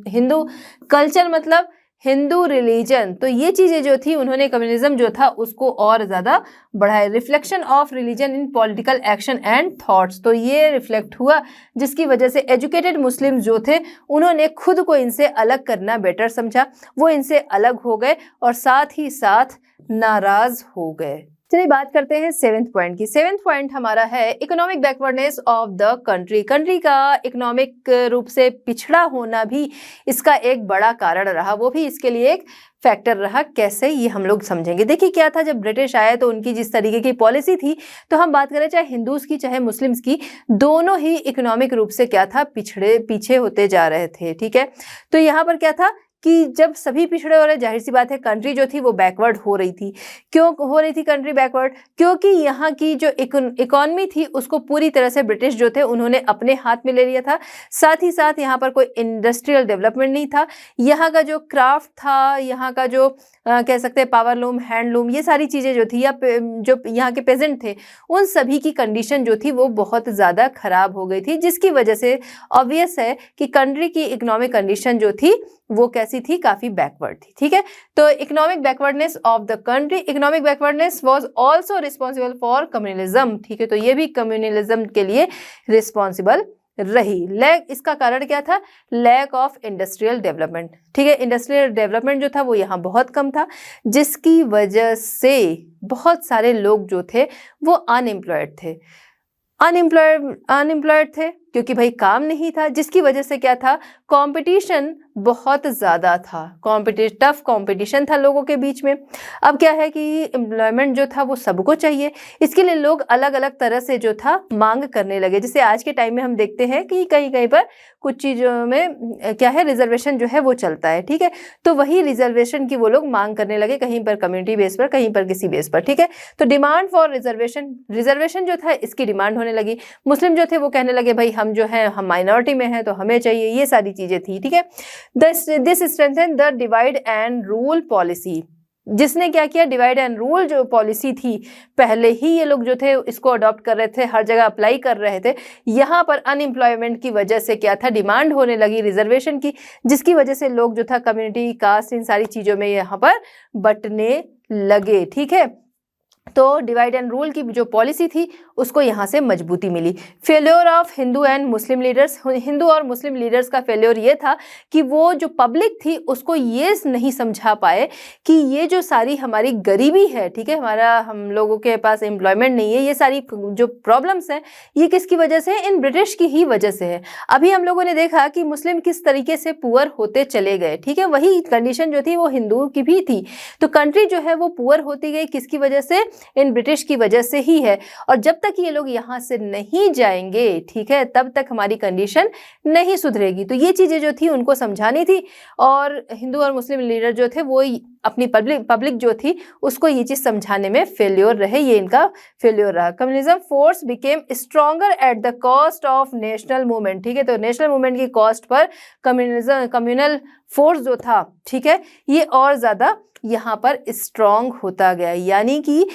हिंदू, कल्चर मतलब हिंदू रिलीजन। तो ये चीज़ें जो थी उन्होंने कम्युनिज्म जो था उसको और ज़्यादा बढ़ाया। Reflection of religion in political action and thoughts, तो ये रिफ्लेक्ट हुआ जिसकी वजह से एजुकेटेड मुस्लिम जो थे उन्होंने खुद को इनसे अलग करना बेटर समझा, वो इनसे अलग हो गए और साथ ही साथ नाराज हो गए। चलिए बात करते हैं सेवेंथ पॉइंट की। सेवेंथ पॉइंट हमारा है economic backwardness of the country. Country का इकोनॉमिक रूप से पिछड़ा होना भी इसका एक बड़ा कारण रहा, वो भी इसके लिए एक फैक्टर रहा। कैसे, ये हम लोग समझेंगे। देखिए क्या था, जब ब्रिटिश आए तो उनकी जिस तरीके की पॉलिसी थी, तो हम बात करें चाहे हिंदूज की चाहे मुस्लिम्स की, दोनों ही इकोनॉमिक रूप से क्या था, पीछे होते जा रहे थे। ठीक है, तो यहाँ पर क्या था कि जब सभी पिछड़े हो रहे, जाहिर सी बात है कंट्री जो थी वो बैकवर्ड हो रही थी। क्यों हो रही थी कंट्री बैकवर्ड, क्योंकि यहाँ की जो इकोनॉमी थी उसको पूरी तरह से ब्रिटिश जो थे उन्होंने अपने हाथ में ले लिया था। साथ ही साथ यहाँ पर कोई इंडस्ट्रियल डेवलपमेंट नहीं था। यहाँ का जो क्राफ्ट था, यहाँ का जो कह सकते हैं पावरलूम, हैंडलूम, ये सारी चीज़ें जो थी या जो यहाँ के पेजेंट थे उन सभी की कंडीशन जो थी वो बहुत ज़्यादा खराब हो गई थी, जिसकी वजह से ऑब्वियस है कि कंट्री की इकोनॉमिक कंडीशन जो थी वो कैसी थी, काफी बैकवर्ड थी। ठीक है, तो economic backwardness of the country, economic backwardness was also responsible for communalism. ठीक है, तो ये भी कम्युनलिज्म के लिए रिस्पांसिबल रही। लैक, इसका कारण क्या था, लैक ऑफ इंडस्ट्रियल डेवलपमेंट। ठीक है, इंडस्ट्रियल डेवलपमेंट जो था वो यहाँ बहुत कम था, जिसकी वजह से बहुत सारे लोग जो थे वो अनएम्प्लॉयड थे क्योंकि भाई काम नहीं था, जिसकी वजह से क्या था, कंपटीशन बहुत ज़्यादा था, टफ कंपटीशन था लोगों के बीच में। अब क्या है कि एम्प्लॉयमेंट जो था वो सबको चाहिए, इसके लिए लोग अलग अलग तरह से जो था मांग करने लगे। जैसे आज के टाइम में हम देखते हैं कि कहीं कहीं पर कुछ चीज़ों में क्या है, रिजर्वेशन जो है वो चलता है। ठीक है, तो वही रिजर्वेशन की वो लोग मांग करने लगे, कहीं पर कम्युनिटी बेस पर, कहीं पर किसी बेस पर। ठीक है, तो डिमांड फॉर रिजर्वेशन जो था इसकी डिमांड होने लगी। मुस्लिम जो थे वो कहने लगे भाई हम जो है हम माइनॉरिटी में हैं तो हमें चाहिए, ये सारी चीजें थी। ठीक है, this strengthen the divide and rule policy, जिसने क्या किया, डिवाइड एंड रूल जो पॉलिसी थी पहले ही ये लोग जो थे इसको अडॉप्ट कर रहे थे, हर जगह अप्लाई कर रहे थे। यहाँ पर अनएम्प्लॉयमेंट की वजह से क्या था, डिमांड होने लगी रिजर्वेशन की, जिसकी वजह से लोग जो था कम्युनिटी, कास्ट, इन सारी चीज़ों में यहाँ पर बंटने लगे। ठीक है, तो डिवाइड एंड रूल की जो पॉलिसी थी उसको यहाँ से मजबूती मिली। Failure of Hindu and Muslim leaders, Hindu और मुस्लिम लीडर्स का फेल्योर ये था कि वो जो पब्लिक थी उसको ये नहीं समझा पाए कि ये जो सारी हमारी गरीबी है, ठीक है, हम लोगों के पास एम्प्लॉयमेंट नहीं है, ये सारी जो प्रॉब्लम्स हैं ये किसकी वजह से है, इन ब्रिटिश की ही वजह से है। अभी हम लोगों ने देखा कि मुस्लिम किस तरीके से पुअर होते चले गए। ठीक है, वही कंडीशन जो थी वो हिंदुओं की भी थी, तो कंट्री जो है वो पुअर होती गई, किसकी वजह से, इन ब्रिटिश की वजह से ही है। और जब तक ये लोग यहाँ से नहीं जाएंगे, ठीक है, तब तक हमारी कंडीशन नहीं सुधरेगी। तो ये चीजें जो थी उनको समझानी थी, और हिंदू और मुस्लिम लीडर जो थे वो अपनी पब्लिक जो थी उसको ये चीज समझाने में फेल्योर रहे, ये इनका फेल्योर रहा। Communism force became stronger at the cost of national movement. ठीक है, तो नेशनल मूवमेंट की कॉस्ट पर कम्युनल फोर्स जो था, ठीक है, ये और ज्यादा यहाँ पर स्ट्रॉन्ग होता गया। यानी कि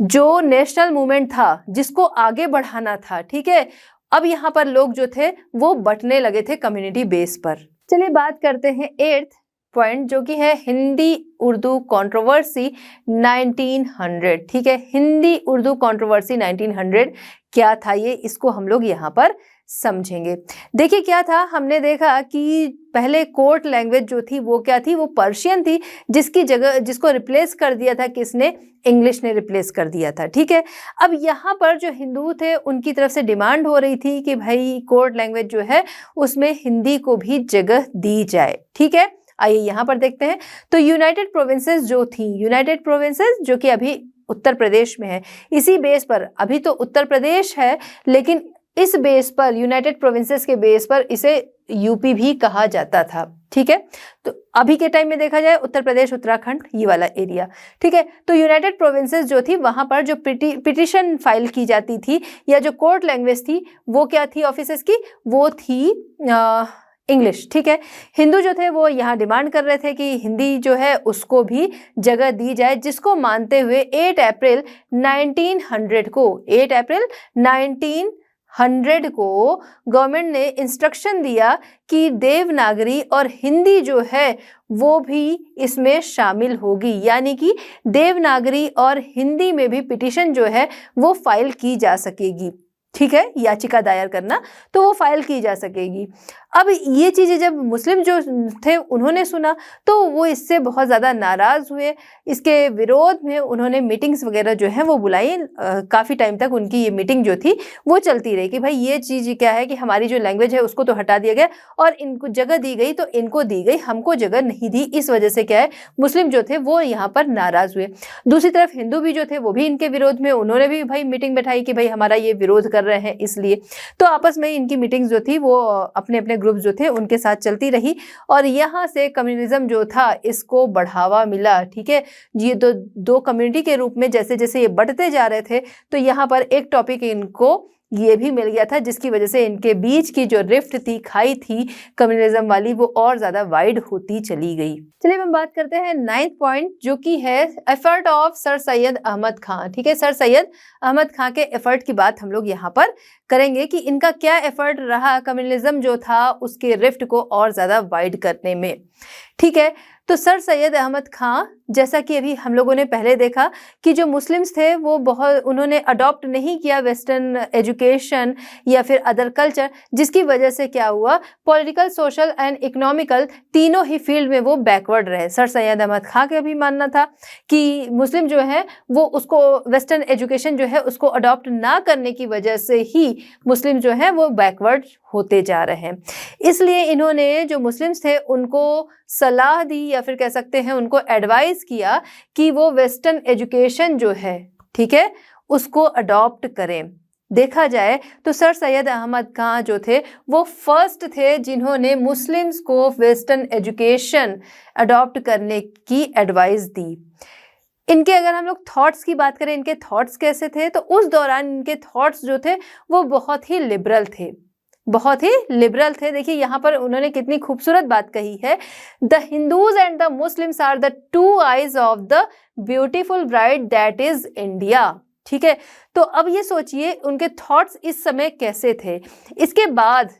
जो नेशनल मूवमेंट था, जिसको आगे बढ़ाना था, ठीक है, अब यहाँ पर लोग जो थे वो बंटने लगे थे कम्युनिटी बेस पर। चलिए बात करते हैं 8th पॉइंट, जो कि है हिंदी उर्दू कंट्रोवर्सी 1900। ठीक है, हिंदी उर्दू कंट्रोवर्सी 1900 क्या था ये, इसको हम लोग यहाँ पर समझेंगे। देखिए क्या था, हमने देखा कि पहले कोर्ट लैंग्वेज जो थी वो क्या थी, वो पर्शियन थी, जिसकी जगह जिसको रिप्लेस कर दिया था किसने, इंग्लिश ने रिप्लेस कर दिया था। ठीक है, अब यहाँ पर जो हिंदू थे उनकी तरफ से डिमांड हो रही थी कि भाई कोर्ट लैंग्वेज जो है उसमें हिंदी को भी जगह दी जाए। ठीक है, आइए यहाँ पर देखते हैं। तो यूनाइटेड प्रोविंसेस जो थी, यूनाइटेड प्रोविंसेस जो कि अभी उत्तर प्रदेश में है, इसी बेस पर, अभी तो उत्तर प्रदेश है लेकिन इस बेस पर, यूनाइटेड प्रोविंसेस के बेस पर इसे यूपी भी कहा जाता था। ठीक है, तो अभी के टाइम में देखा जाए उत्तर प्रदेश, उत्तराखंड, ये वाला एरिया। ठीक है, तो यूनाइटेड प्रोविंसेस जो थी वहां पर जो पिटिशन फाइल की जाती थी या जो कोर्ट लैंग्वेज थी वो क्या थी ऑफिसेस की, वो थी इंग्लिश। ठीक है, हिंदू जो थे वो यहाँ डिमांड कर रहे थे कि हिंदी जो है उसको भी जगह दी जाए, जिसको मानते हुए 8 अप्रैल 1900 को, 8 अप्रैल 1900 को गवर्नमेंट ने इंस्ट्रक्शन दिया कि देवनागरी और हिंदी जो है वो भी इसमें शामिल होगी, यानी कि देवनागरी और हिंदी में भी पिटीशन जो है वो फाइल की जा सकेगी। ठीक है, याचिका दायर करना, तो वो फाइल की जा सकेगी। अब ये चीज़ें जब मुस्लिम जो थे उन्होंने सुना तो वो इससे बहुत ज़्यादा नाराज़ हुए। इसके विरोध में उन्होंने मीटिंग्स वगैरह जो है वो बुलाई। काफ़ी टाइम तक उनकी ये मीटिंग जो थी वो चलती रही कि भाई ये चीज़ क्या है कि हमारी जो लैंग्वेज है उसको तो हटा दिया गया और इनको जगह दी गई, तो इनको दी गई, हमको जगह नहीं दी। इस वजह से क्या है, मुस्लिम जो थे वो यहाँ पर नाराज़ हुए। दूसरी तरफ हिंदू भी जो थे वो भी इनके विरोध में, उन्होंने भी भाई मीटिंग बैठाई कि भाई हमारा ये विरोध कर रहे हैं इसलिए। तो आपस में इनकी मीटिंग्स जो थी वो अपने अपने ग्रुप जो थे उनके साथ चलती रही और यहाँ से कम्युनिज्म जो था इसको बढ़ावा मिला। ठीक है, ये दो कम्युनिटी के रूप में जैसे जैसे ये बढ़ते जा रहे थे तो यहाँ पर एक टॉपिक इनको ये भी मिल गया था, जिसकी वजह से इनके बीच की जो रिफ्ट थी, खाई थी कम्युनिज्म वाली, वो और ज्यादा वाइड होती चली गई। चलिए हम बात करते हैं 9th पॉइंट, जो कि है effort of sir Syed Ahmad Khan. ठीक है, सर सैयद अहमद खां के एफर्ट की बात हम लोग यहाँ पर करेंगे कि इनका क्या एफर्ट रहा कम्युनिज्म जो था उसके रिफ्ट को और ज्यादा वाइड करने में। ठीक है, तो सर सैयद अहमद खां, जैसा कि अभी हम लोगों ने पहले देखा कि जो मुस्लिम्स थे वो बहुत, उन्होंने अडॉप्ट नहीं किया वेस्टर्न एजुकेशन या फिर अदर कल्चर, जिसकी वजह से क्या हुआ, पॉलिटिकल, सोशल एंड इकोनॉमिकल तीनों ही फील्ड में वो बैकवर्ड रहे। सर सैयद अहमद खां का भी मानना था कि मुस्लिम जो है वो उसको वेस्टर्न एजुकेशन जो है उसको अडॉप्ट ना करने की वजह से ही मुस्लिम जो है वो बैकवर्ड होते जा रहे हैं। इसलिए इन्होंने जो मुस्लिम्स थे उनको सलाह दी या फिर कह सकते हैं उनको एडवाइस किया कि वो वेस्टर्न एजुकेशन जो है, ठीक है, उसको अडॉप्ट करें। देखा जाए तो सर सैयद अहमद खां जो थे वो फर्स्ट थे जिन्होंने मुस्लिम्स को वेस्टर्न एजुकेशन अडॉप्ट करने की एडवाइस दी। इनके अगर हम लोग थॉट्स की बात करें, इनके थॉट्स कैसे थे, तो उस दौरान इनके थॉट्स जो थे वो बहुत ही लिबरल थे, बहुत ही लिबरल थे। देखिए यहाँ पर उन्होंने कितनी खूबसूरत बात कही है, the Hindus and the Muslims are the two eyes of the beautiful bride that is India. ठीक है, तो अब ये सोचिए उनके थॉट्स इस समय कैसे थे। इसके बाद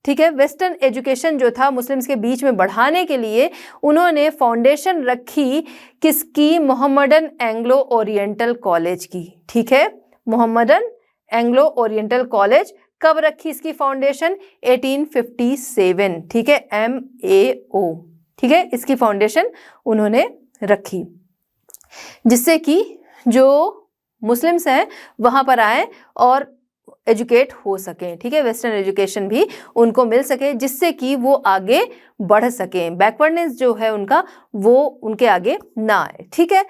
ठीक है, वेस्टर्न एजुकेशन जो था मुस्लिम्स के बीच में बढ़ाने के लिए उन्होंने फाउंडेशन रखी किसकी, मोहम्मदन एंग्लो ओरिएंटल कॉलेज की। ठीक है, मोहम्मदन एंग्लो ओरिएंटल कॉलेज कब रखी इसकी फाउंडेशन, 1857। ठीक है, MAO। ठीक है, इसकी फाउंडेशन उन्होंने रखी जिससे कि जो मुस्लिम्स हैं वहां पर आए और एजुकेट हो सकें। ठीक है, वेस्टर्न एजुकेशन भी उनको मिल सके जिससे कि वो आगे बढ़ सकें, बैकवर्डनेस जो है उनका वो उनके आगे ना आए। ठीक है,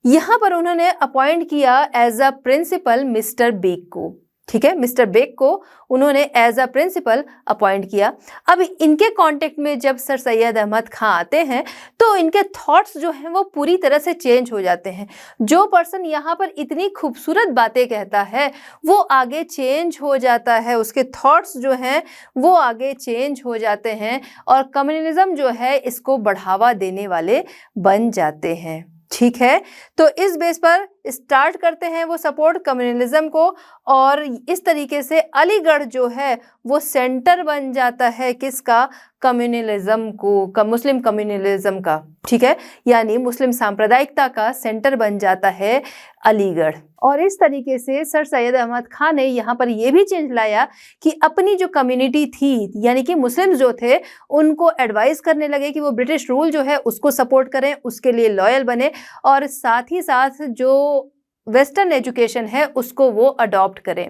यहाँ पर उन्होंने अपॉइंट किया as a principal Mister Beck को। ठीक है, मिस्टर बेग को उन्होंने एज अ प्रिंसिपल अपॉइंट किया। अब इनके कांटेक्ट में जब सर सैयद अहमद खां आते हैं तो इनके थॉट्स जो हैं वो पूरी तरह से चेंज हो जाते हैं। जो पर्सन यहाँ पर इतनी खूबसूरत बातें कहता है वो आगे चेंज हो जाता है, उसके थॉट्स जो हैं वो आगे चेंज हो जाते हैं और कम्युनिज्म जो है इसको बढ़ावा देने वाले बन जाते हैं। ठीक है, तो इस बेस पर स्टार्ट करते हैं वो सपोर्ट कम्युनलिज्म को, और इस तरीके से अलीगढ़ जो है वो सेंटर बन जाता है किसका, कम्युनलिज्म को, मुस्लिम कम्युनलिज्म का, ठीक है, यानी मुस्लिम सांप्रदायिकता का सेंटर बन जाता है अलीगढ़। और इस तरीके से सर सैयद अहमद खान ने यहाँ पर यह भी चेंज लाया कि अपनी जो कम्युनिटी थी, यानी कि मुस्लिम्स जो थे, उनको एडवाइस करने लगे कि वो ब्रिटिश रूल जो है उसको सपोर्ट करें, उसके लिए लॉयल बने, और साथ ही साथ जो वेस्टर्न एजुकेशन है उसको वो अडॉप्ट करें।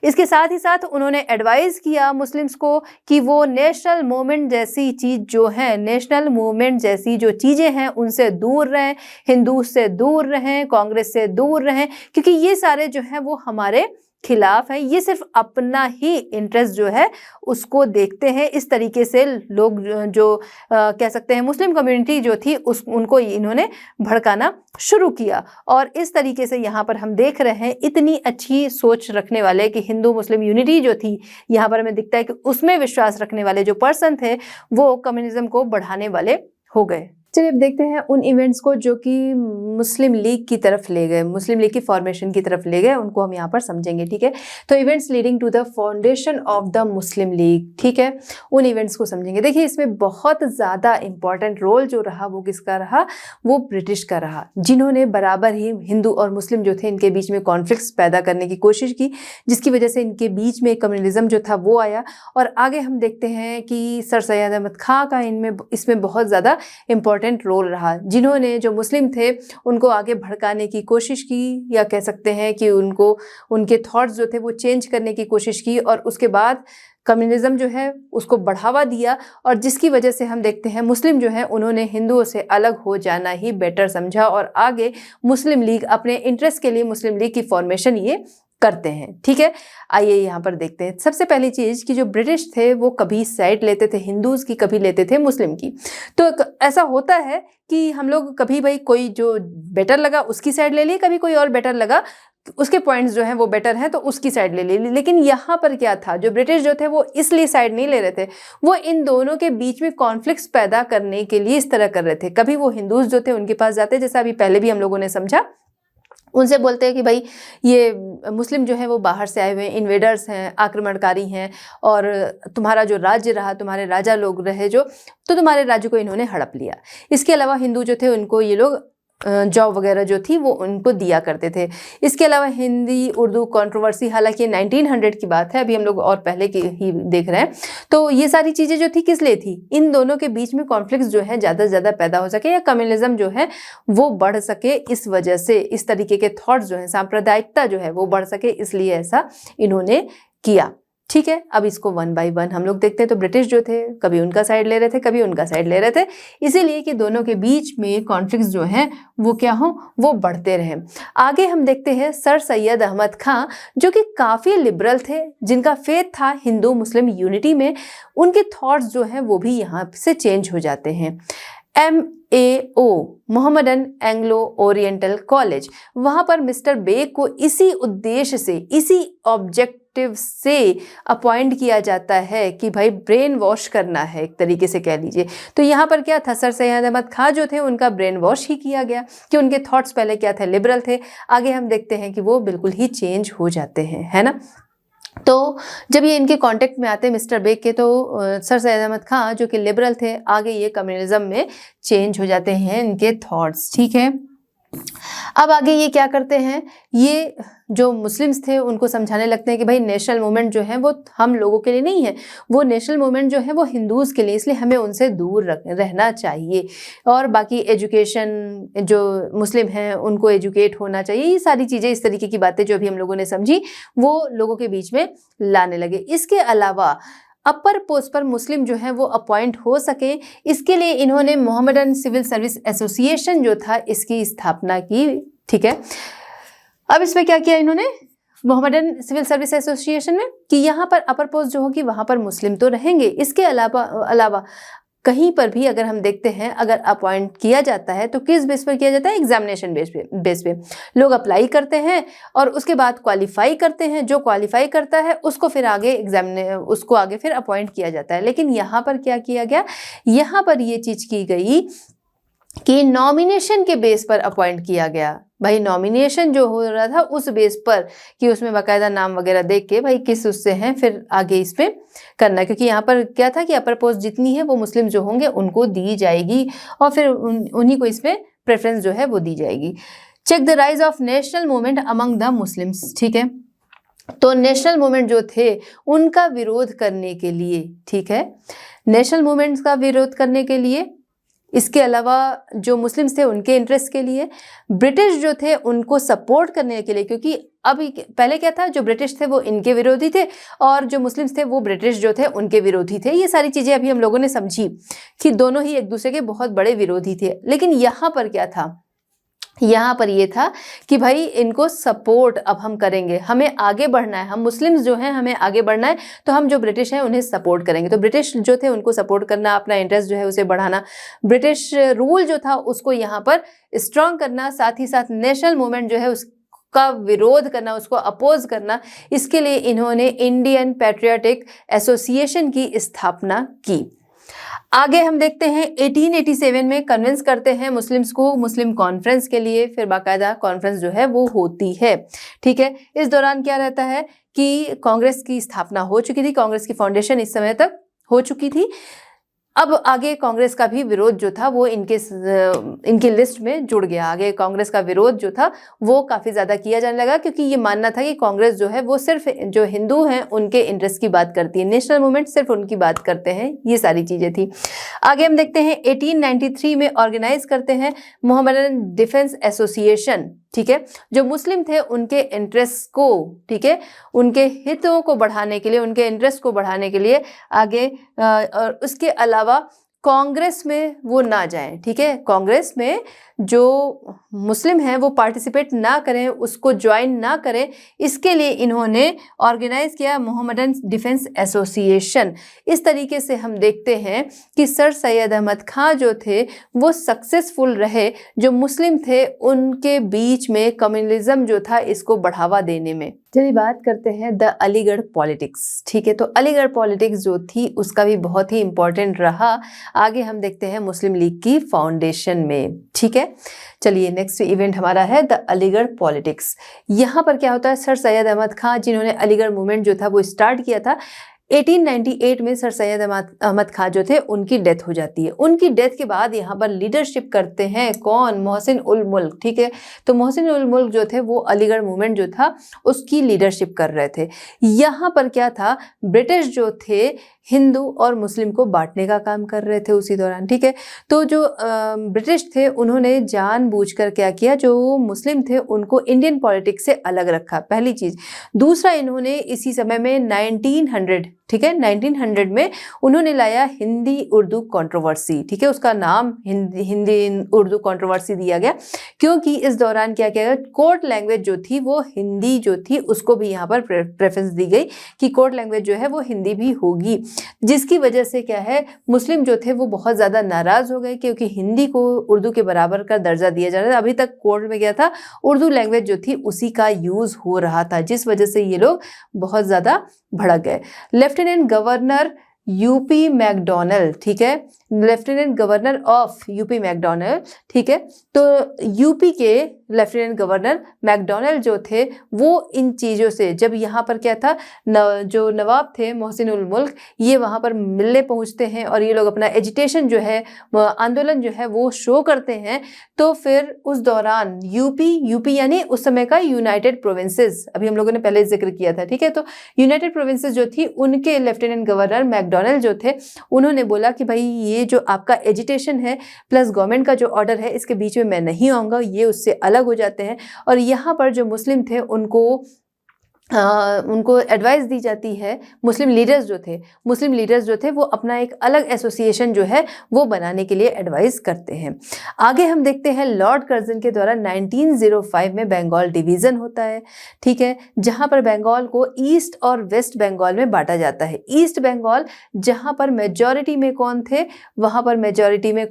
इसके साथ ही साथ उन्होंने एडवाइस किया मुस्लिम्स को कि वो नेशनल मूवमेंट जैसी चीज़ जो है, नेशनल मूवमेंट जैसी जो चीज़ें हैं उनसे दूर रहें, हिंदू से दूर रहें, कांग्रेस से दूर रहें, क्योंकि ये सारे जो हैं वो हमारे खिलाफ है, ये सिर्फ अपना ही इंटरेस्ट जो है उसको देखते हैं। इस तरीके से लोग जो कह सकते हैं मुस्लिम कम्युनिटी जो थी उनको इन्होंने भड़काना शुरू किया। और इस तरीके से यहाँ पर हम देख रहे हैं इतनी अच्छी सोच रखने वाले कि हिंदू मुस्लिम यूनिटी जो थी, यहाँ पर हमें दिखता है कि उसमें विश्वास रखने वाले जो पर्सन थे वो कम्युनिज्म को बढ़ाने वाले हो गए। चलिए अब देखते हैं उन इवेंट्स को जो कि मुस्लिम लीग की तरफ ले गए, मुस्लिम लीग की फॉर्मेशन की तरफ ले गए, उनको हम यहाँ पर समझेंगे, ठीक है। तो events leading to the foundation of the Muslim League, ठीक है, उन इवेंट्स को समझेंगे। देखिए इसमें बहुत ज़्यादा इंपॉर्टेंट रोल जो रहा वो किसका रहा, वो ब्रिटिश का रहा, जिन्होंने बराबर ही हिंदू और मुस्लिम जो थे इनके बीच में कॉन्फ्लिक्ट्स पैदा करने की कोशिश की, जिसकी वजह से इनके बीच में कम्युनलिज्म जो था वो आया। और आगे हम देखते हैं कि सर सैयद अहमद खां का इसमें बहुत ज़्यादा इंपॉर्टेंट रोल रहा, जिन्होंने जो मुस्लिम थे उनको आगे भड़काने की कोशिश की, या कह सकते हैं कि उनको उनके थॉट्स जो थे वो चेंज करने की कोशिश की, और उसके बाद कम्युनिज्म जो है उसको बढ़ावा दिया, और जिसकी वजह से हम देखते हैं मुस्लिम जो है उन्होंने हिंदुओं से अलग हो जाना ही बेटर समझा, और आगे मुस्लिम लीग अपने इंटरेस्ट के लिए मुस्लिम लीग की फॉर्मेशन ये करते हैं, ठीक है। आइए यहाँ पर देखते हैं सबसे पहली चीज़ कि जो ब्रिटिश थे वो कभी साइड लेते थे हिंदूज़ की, कभी लेते थे मुस्लिम की। तो ऐसा होता है कि हम लोग कभी भाई कोई जो बेटर लगा उसकी साइड ले लिए, कभी कोई और बेटर लगा उसके पॉइंट्स जो हैं वो बेटर हैं तो उसकी साइड ले ली। लेकिन यहाँ पर क्या था, जो ब्रिटिश जो थे वो इसलिए साइड नहीं ले रहे थे, वो इन दोनों के बीच में कॉन्फ्लिक्ट्स पैदा करने के लिए इस तरह कर रहे थे। कभी वो हिंदूज़ जो थे उनके पास जाते, जैसा अभी पहले भी हम लोगों ने समझा, उनसे बोलते हैं कि भाई ये मुस्लिम जो है वो बाहर से आए हुए इन्वेडर्स हैं, आक्रमणकारी हैं, और तुम्हारा जो राज्य रहा, तुम्हारे राजा लोग रहे जो, तो तुम्हारे राज्य को इन्होंने हड़प लिया। इसके अलावा हिंदू जो थे उनको ये लोग जॉब वगैरह जो थी वो उनको दिया करते थे। इसके अलावा हिंदी उर्दू कंट्रोवर्सी, हालांकि 1900 की बात है, अभी हम लोग और पहले की ही देख रहे हैं। तो ये सारी चीज़ें जो थी किस लिए थी, इन दोनों के बीच में कॉन्फ्लिक्ट जो है ज़्यादा से ज़्यादा पैदा हो सके, या कम्युनलिज्म जो है वो बढ़ सके, इस वजह से इस तरीके के थॉट्स जो है, सांप्रदायिकता जो है वो बढ़ सके, इसलिए ऐसा इन्होंने किया, ठीक है। अब इसको वन बाय वन हम लोग देखते हैं। तो ब्रिटिश जो थे कभी उनका साइड ले रहे थे, कभी उनका साइड ले रहे थे, इसीलिए कि दोनों के बीच में कॉन्फ्लिक्ट्स जो हैं वो क्या हो, वो बढ़ते रहे। आगे हम देखते हैं सर सैयद अहमद खां, जो कि काफ़ी लिबरल थे, जिनका फेथ था हिंदू मुस्लिम यूनिटी में। उनके थॉट्स जो हैं वो भी यहाँ से चेंज हो जाते हैं। MAO Mohammedan Anglo oriental college, वहाँ पर मिस्टर बेग को इसी उद्देश्य से, इसी ऑब्जेक्टिव से अपॉइंट किया जाता है कि भाई ब्रेन वॉश करना है, एक तरीके से कह लीजिए। तो यहाँ पर क्या था, सर सैयद अहमद खां जो थे उनका ब्रेन वॉश ही किया गया, कि उनके थॉट्स पहले क्या थे, लिबरल थे। आगे हम देखते हैं कि वो बिल्कुल ही चेंज हो जाते हैं, है ना। तो जब ये इनके कांटेक्ट में आते हैं मिस्टर बेग के, तो सर सैयद अहमद खां जो कि लिबरल थे, आगे ये कम्युनलिज्म में चेंज हो जाते हैं इनके थॉट्स, ठीक है। अब आगे ये क्या करते हैं, ये जो मुस्लिम्स थे उनको समझाने लगते हैं कि भाई नेशनल मूवमेंट जो है वो हम लोगों के लिए नहीं है, वो नेशनल मूवमेंट जो है वो हिंदूज़ के लिए, इसलिए हमें उनसे दूर रहना चाहिए। और बाकी एजुकेशन, जो मुस्लिम हैं उनको एजुकेट होना चाहिए, ये सारी चीज़ें, इस तरीके की बातें जो अभी हम लोगों ने समझी वो लोगों के बीच में लाने लगे। इसके अलावा अपर पोस्ट पर मुस्लिम जो है वो अपॉइंट हो सके, इसके लिए इन्होंने मोहम्मदन सिविल सर्विस एसोसिएशन जो था इसकी स्थापना की, ठीक है। अब इसमें क्या किया इन्होंने मोहम्मदन सिविल सर्विस एसोसिएशन में, कि यहाँ पर अपर पोस्ट जो होगी वहाँ पर मुस्लिम तो रहेंगे, इसके अलावा कहीं पर भी अगर हम देखते हैं अगर अपॉइंट किया जाता है तो किस बेस पर किया जाता है, एग्जामिनेशन बेस पे लोग अप्लाई करते हैं और उसके बाद क्वालिफाई करते हैं। जो क्वालिफाई करता है उसको फिर आगे फिर अपॉइंट किया जाता है। लेकिन यहाँ पर क्या किया गया, यहाँ पर ये चीज़ की गई कि नॉमिनेशन के बेस पर अपॉइंट किया गया। भाई नॉमिनेशन जो हो रहा था उस बेस पर कि उसमें बाकायदा नाम वगैरह देख के भाई किस उससे हैं फिर आगे इसमें करना, क्योंकि यहाँ पर क्या था कि अपर पोस्ट जितनी है वो मुस्लिम जो होंगे उनको दी जाएगी और फिर उन्हीं को इसमें प्रेफरेंस जो है वो दी जाएगी। Check the rise of national movement among the Muslims, ठीक है। तो नेशनल मूवमेंट जो थे उनका विरोध करने के लिए, ठीक है, नेशनल मूवमेंट्स का विरोध करने के लिए, इसके अलावा जो मुस्लिम्स थे उनके इंटरेस्ट के लिए, ब्रिटिश जो थे उनको सपोर्ट करने के लिए, क्योंकि अभी पहले क्या था, जो ब्रिटिश थे वो इनके विरोधी थे और जो मुस्लिम्स थे वो ब्रिटिश जो थे उनके विरोधी थे। ये सारी चीज़ें अभी हम लोगों ने समझी कि दोनों ही एक दूसरे के बहुत बड़े विरोधी थे। लेकिन यहाँ पर क्या था, यहाँ पर ये था कि भाई इनको सपोर्ट अब हम करेंगे, हमें आगे बढ़ना है, हम मुस्लिम्स जो हैं हमें आगे बढ़ना है, तो हम जो ब्रिटिश हैं उन्हें सपोर्ट करेंगे। तो ब्रिटिश जो थे उनको सपोर्ट करना, अपना इंटरेस्ट जो है उसे बढ़ाना, ब्रिटिश रूल जो था उसको यहाँ पर स्ट्रॉन्ग करना, साथ ही साथ नेशनल मूवमेंट जो है उसका विरोध करना, उसको अपोज करना, इसके लिए इन्होंने इंडियन पैट्रियोटिक एसोसिएशन की स्थापना की। आगे हम देखते हैं 1887 में कन्विंस करते हैं मुस्लिम्स को मुस्लिम कॉन्फ्रेंस के लिए, फिर बाकायदा कॉन्फ्रेंस जो है वो होती है, ठीक है। इस दौरान क्या रहता है कि कांग्रेस की स्थापना हो चुकी थी, कांग्रेस की फाउंडेशन इस समय तक हो चुकी थी। अब आगे कांग्रेस का भी विरोध जो था वो इनकी लिस्ट में जुड़ गया। आगे कांग्रेस का विरोध जो था वो काफ़ी ज़्यादा किया जाने लगा, क्योंकि ये मानना था कि कांग्रेस जो है वो सिर्फ जो हिंदू हैं उनके इंटरेस्ट की बात करती है, नेशनल मूवमेंट सिर्फ उनकी बात करते हैं, ये सारी चीज़ें थी। आगे हम देखते हैं 1893 में ऑर्गेनाइज करते हैं मोहम्मदन डिफेंस एसोसिएशन, ठीक है, जो मुस्लिम थे उनके इंटरेस्ट को, ठीक है, उनके हितों को बढ़ाने के लिए, उनके इंटरेस्ट को बढ़ाने के लिए आगे, और उसके अलावा कांग्रेस में वो ना जाएं, ठीक है, कांग्रेस में जो मुस्लिम हैं वो पार्टिसिपेट ना करें, उसको ज्वाइन ना करें, इसके लिए इन्होंने ऑर्गेनाइज किया मोहम्मदन डिफेंस एसोसिएशन। इस तरीके से हम देखते हैं कि सर सैयद अहमद खां जो थे वो सक्सेसफुल रहे, जो मुस्लिम थे उनके बीच में कम्युनलिज्म जो था इसको बढ़ावा देने में। चलिए बात करते हैं द अलीगढ़ पॉलिटिक्स, ठीक है। तो अलीगढ़ पॉलिटिक्स जो थी उसका भी बहुत ही इंपॉर्टेंट रहा। आगे हम देखते हैं मुस्लिम लीग की फाउंडेशन में, ठीक है। चलिए नेक्स्ट इवेंट हमारा है द अलीगढ़ पॉलिटिक्स। यहाँ पर क्या होता है, सर सैयद अहमद खां जिन्होंने अलीगढ़ मूवमेंट जो था वो स्टार्ट किया था, 1898 में सर सैयद अहमद खां जो थे उनकी डेथ हो जाती है। उनकी डेथ के बाद यहाँ पर लीडरशिप करते हैं कौन, मोहसिन उल मुल्क, ठीक है। तो मोहसिन उल मुल्क जो थे वो अलीगढ़ मूवमेंट जो था उसकी लीडरशिप कर रहे थे। यहाँ पर क्या था, ब्रिटिश जो थे हिंदू और मुस्लिम को बांटने का काम कर रहे थे उसी दौरान, ठीक है। तो जो ब्रिटिश थे उन्होंने जानबूझकर क्या किया, जो मुस्लिम थे उनको इंडियन पॉलिटिक्स से अलग रखा, पहली चीज़। दूसरा, इन्होंने इसी समय में 1900, ठीक है, 1900 में उन्होंने लाया हिंदी उर्दू कंट्रोवर्सी, ठीक है, उसका नाम हिंदी उर्दू कंट्रोवर्सी दिया गया, क्योंकि इस दौरान क्या किया गया, कोर्ट लैंग्वेज जो थी वो हिंदी जो थी उसको भी यहाँ पर प्रेफरेंस दी गई कि कोर्ट लैंग्वेज जो है वो हिंदी भी होगी, जिसकी वजह से क्या है, मुस्लिम जो थे वो बहुत ज़्यादा नाराज़ हो गए, क्योंकि हिंदी को उर्दू के बराबर का दर्जा दिया जा रहा था। अभी तक कोर्ट में क्या था, उर्दू लैंग्वेज जो थी उसी का यूज़ हो रहा था, जिस वजह से ये लोग बहुत ज़्यादा भड़क गए। लेफ्टिनेंट गवर्नर यूपी मैकडॉनल्ड, ठीक है, lieutenant governor of UP MacDonald, ठीक है। तो यूपी के लेफ्टिनेंट गवर्नर मैकडॉनल्ड जो थे वो इन चीज़ों से, जब यहाँ पर क्या था, जो नवाब थे मोहसिन उल मुल्क, ये वहाँ पर मिलने पहुँचते हैं और ये लोग अपना एजिटेशन जो है, आंदोलन जो है वो शो करते हैं। तो फिर उस दौरान यूपी यानी उस समय का यूनाइटेड प्रोविंसेस, अभी हम लोगों ने पहले जिक्र किया था, ठीक है। तो यूनाइटेड प्रोविंसेस जो थी उनके लेफ्टिनेंट गवर्नर मैकडॉनल्ड जो थे उन्होंने बोला कि भाई ये जो आपका एजिटेशन है प्लस गवर्नमेंट का जो ऑर्डर है इसके बीच में मैं नहीं आऊँगा, ये उससे अलग हो जाते हैं। और यहाँ पर जो मुस्लिम थे उनको एडवाइस दी जाती है, मुस्लिम लीडर्स जो थे वो अपना एक अलग एसोसिएशन जो है वो बनाने के लिए एडवाइस करते हैं। आगे हम देखते हैं लॉर्ड कर्जन के द्वारा 1905 में बंगाल डिवीज़न होता है, ठीक है, जहाँ पर बंगाल को ईस्ट और वेस्ट बंगाल में बांटा जाता है। ईस्ट बंगाल जहाँ पर मेजॉरिटी में कौन थे, वहाँ पर मेजॉरिटी में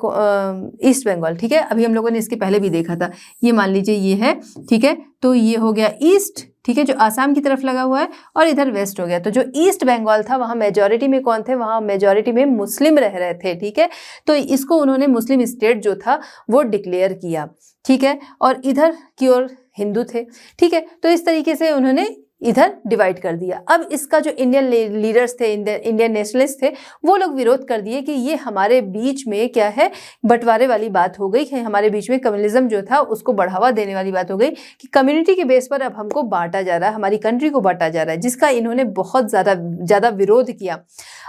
ईस्ट बंगाल, ठीक है। अभी हम लोगों ने इसके पहले भी देखा था, ये मान लीजिए ये है, ठीक है। तो ये हो गया ईस्ट, ठीक है, जो आसाम की तरफ लगा हुआ है, और इधर वेस्ट हो गया। तो जो ईस्ट बंगाल था वहाँ मेजॉरिटी में कौन थे, वहाँ मेजॉरिटी में मुस्लिम रह रहे थे। ठीक है, तो इसको उन्होंने मुस्लिम स्टेट जो था वो डिक्लेयर किया। ठीक है, और इधर की ओर हिंदू थे। ठीक है, तो इस तरीके से उन्होंने इधर डिवाइड कर दिया। अब इसका जो इंडियन लीडर्स थे, इंडियन नेशनलिस्ट थे, वो लोग विरोध कर दिए कि ये हमारे बीच में क्या है, बंटवारे वाली बात हो गई है, हमारे बीच में कम्युनिज्म जो था उसको बढ़ावा देने वाली बात हो गई कि कम्युनिटी के बेस पर अब हमको बांटा जा रहा है, हमारी कंट्री को बांटा जा रहा है, जिसका इन्होंने बहुत ज़्यादा विरोध किया।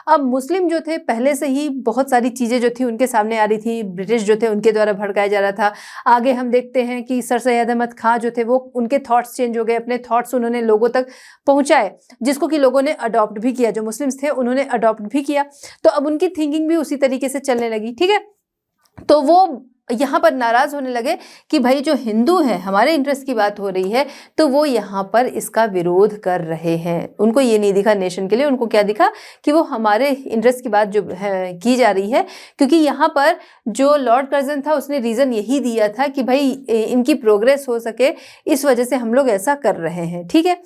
अब मुस्लिम जो थे पहले से ही बहुत सारी चीज़ें जो थी उनके सामने आ रही थी, ब्रिटिश जो थे उनके द्वारा भड़काया जा रहा था। आगे हम देखते हैं कि सर सैयद अहमद खां जो थे वो उनके थॉट्स चेंज हो गए, अपने थॉट्स उन्होंने लोगों तक पहुंचाए, जिसको कि लोगों ने अडॉप्ट भी किया, जो मुस्लिम्स थे उन्होंने अडॉप्ट भी किया। तो अब उनकी थिंकिंग भी उसी तरीके से चलने लगी। ठीक है, तो वो यहाँ पर नाराज होने लगे कि भाई जो हिंदू हैं, हमारे इंटरेस्ट की बात हो रही है तो वो यहाँ पर इसका विरोध कर रहे हैं। उनको ये नहीं दिखा नेशन के लिए, उनको क्या दिखा कि वो हमारे इंटरेस्ट की बात जो है की जा रही है, क्योंकि यहाँ पर जो लॉर्ड कर्जन था उसने रीज़न यही दिया था कि भाई इनकी प्रोग्रेस हो सके, इस वजह से हम लोग ऐसा कर रहे हैं। ठीक है,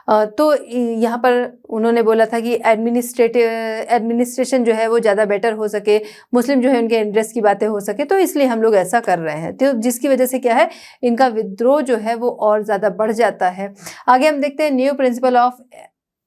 तो यहाँ पर उन्होंने बोला था कि एडमिनिस्ट्रेशन जो है वो ज़्यादा बेटर हो सके, मुस्लिम जो है उनके इंटरेस्ट की बातें हो सके, तो इसलिए हम लोग ऐसा कर रहे हैं। तो जिसकी वजह से क्या है, इनका विद्रोह जो है वो और ज़्यादा बढ़ जाता है। आगे हम देखते हैं new principle of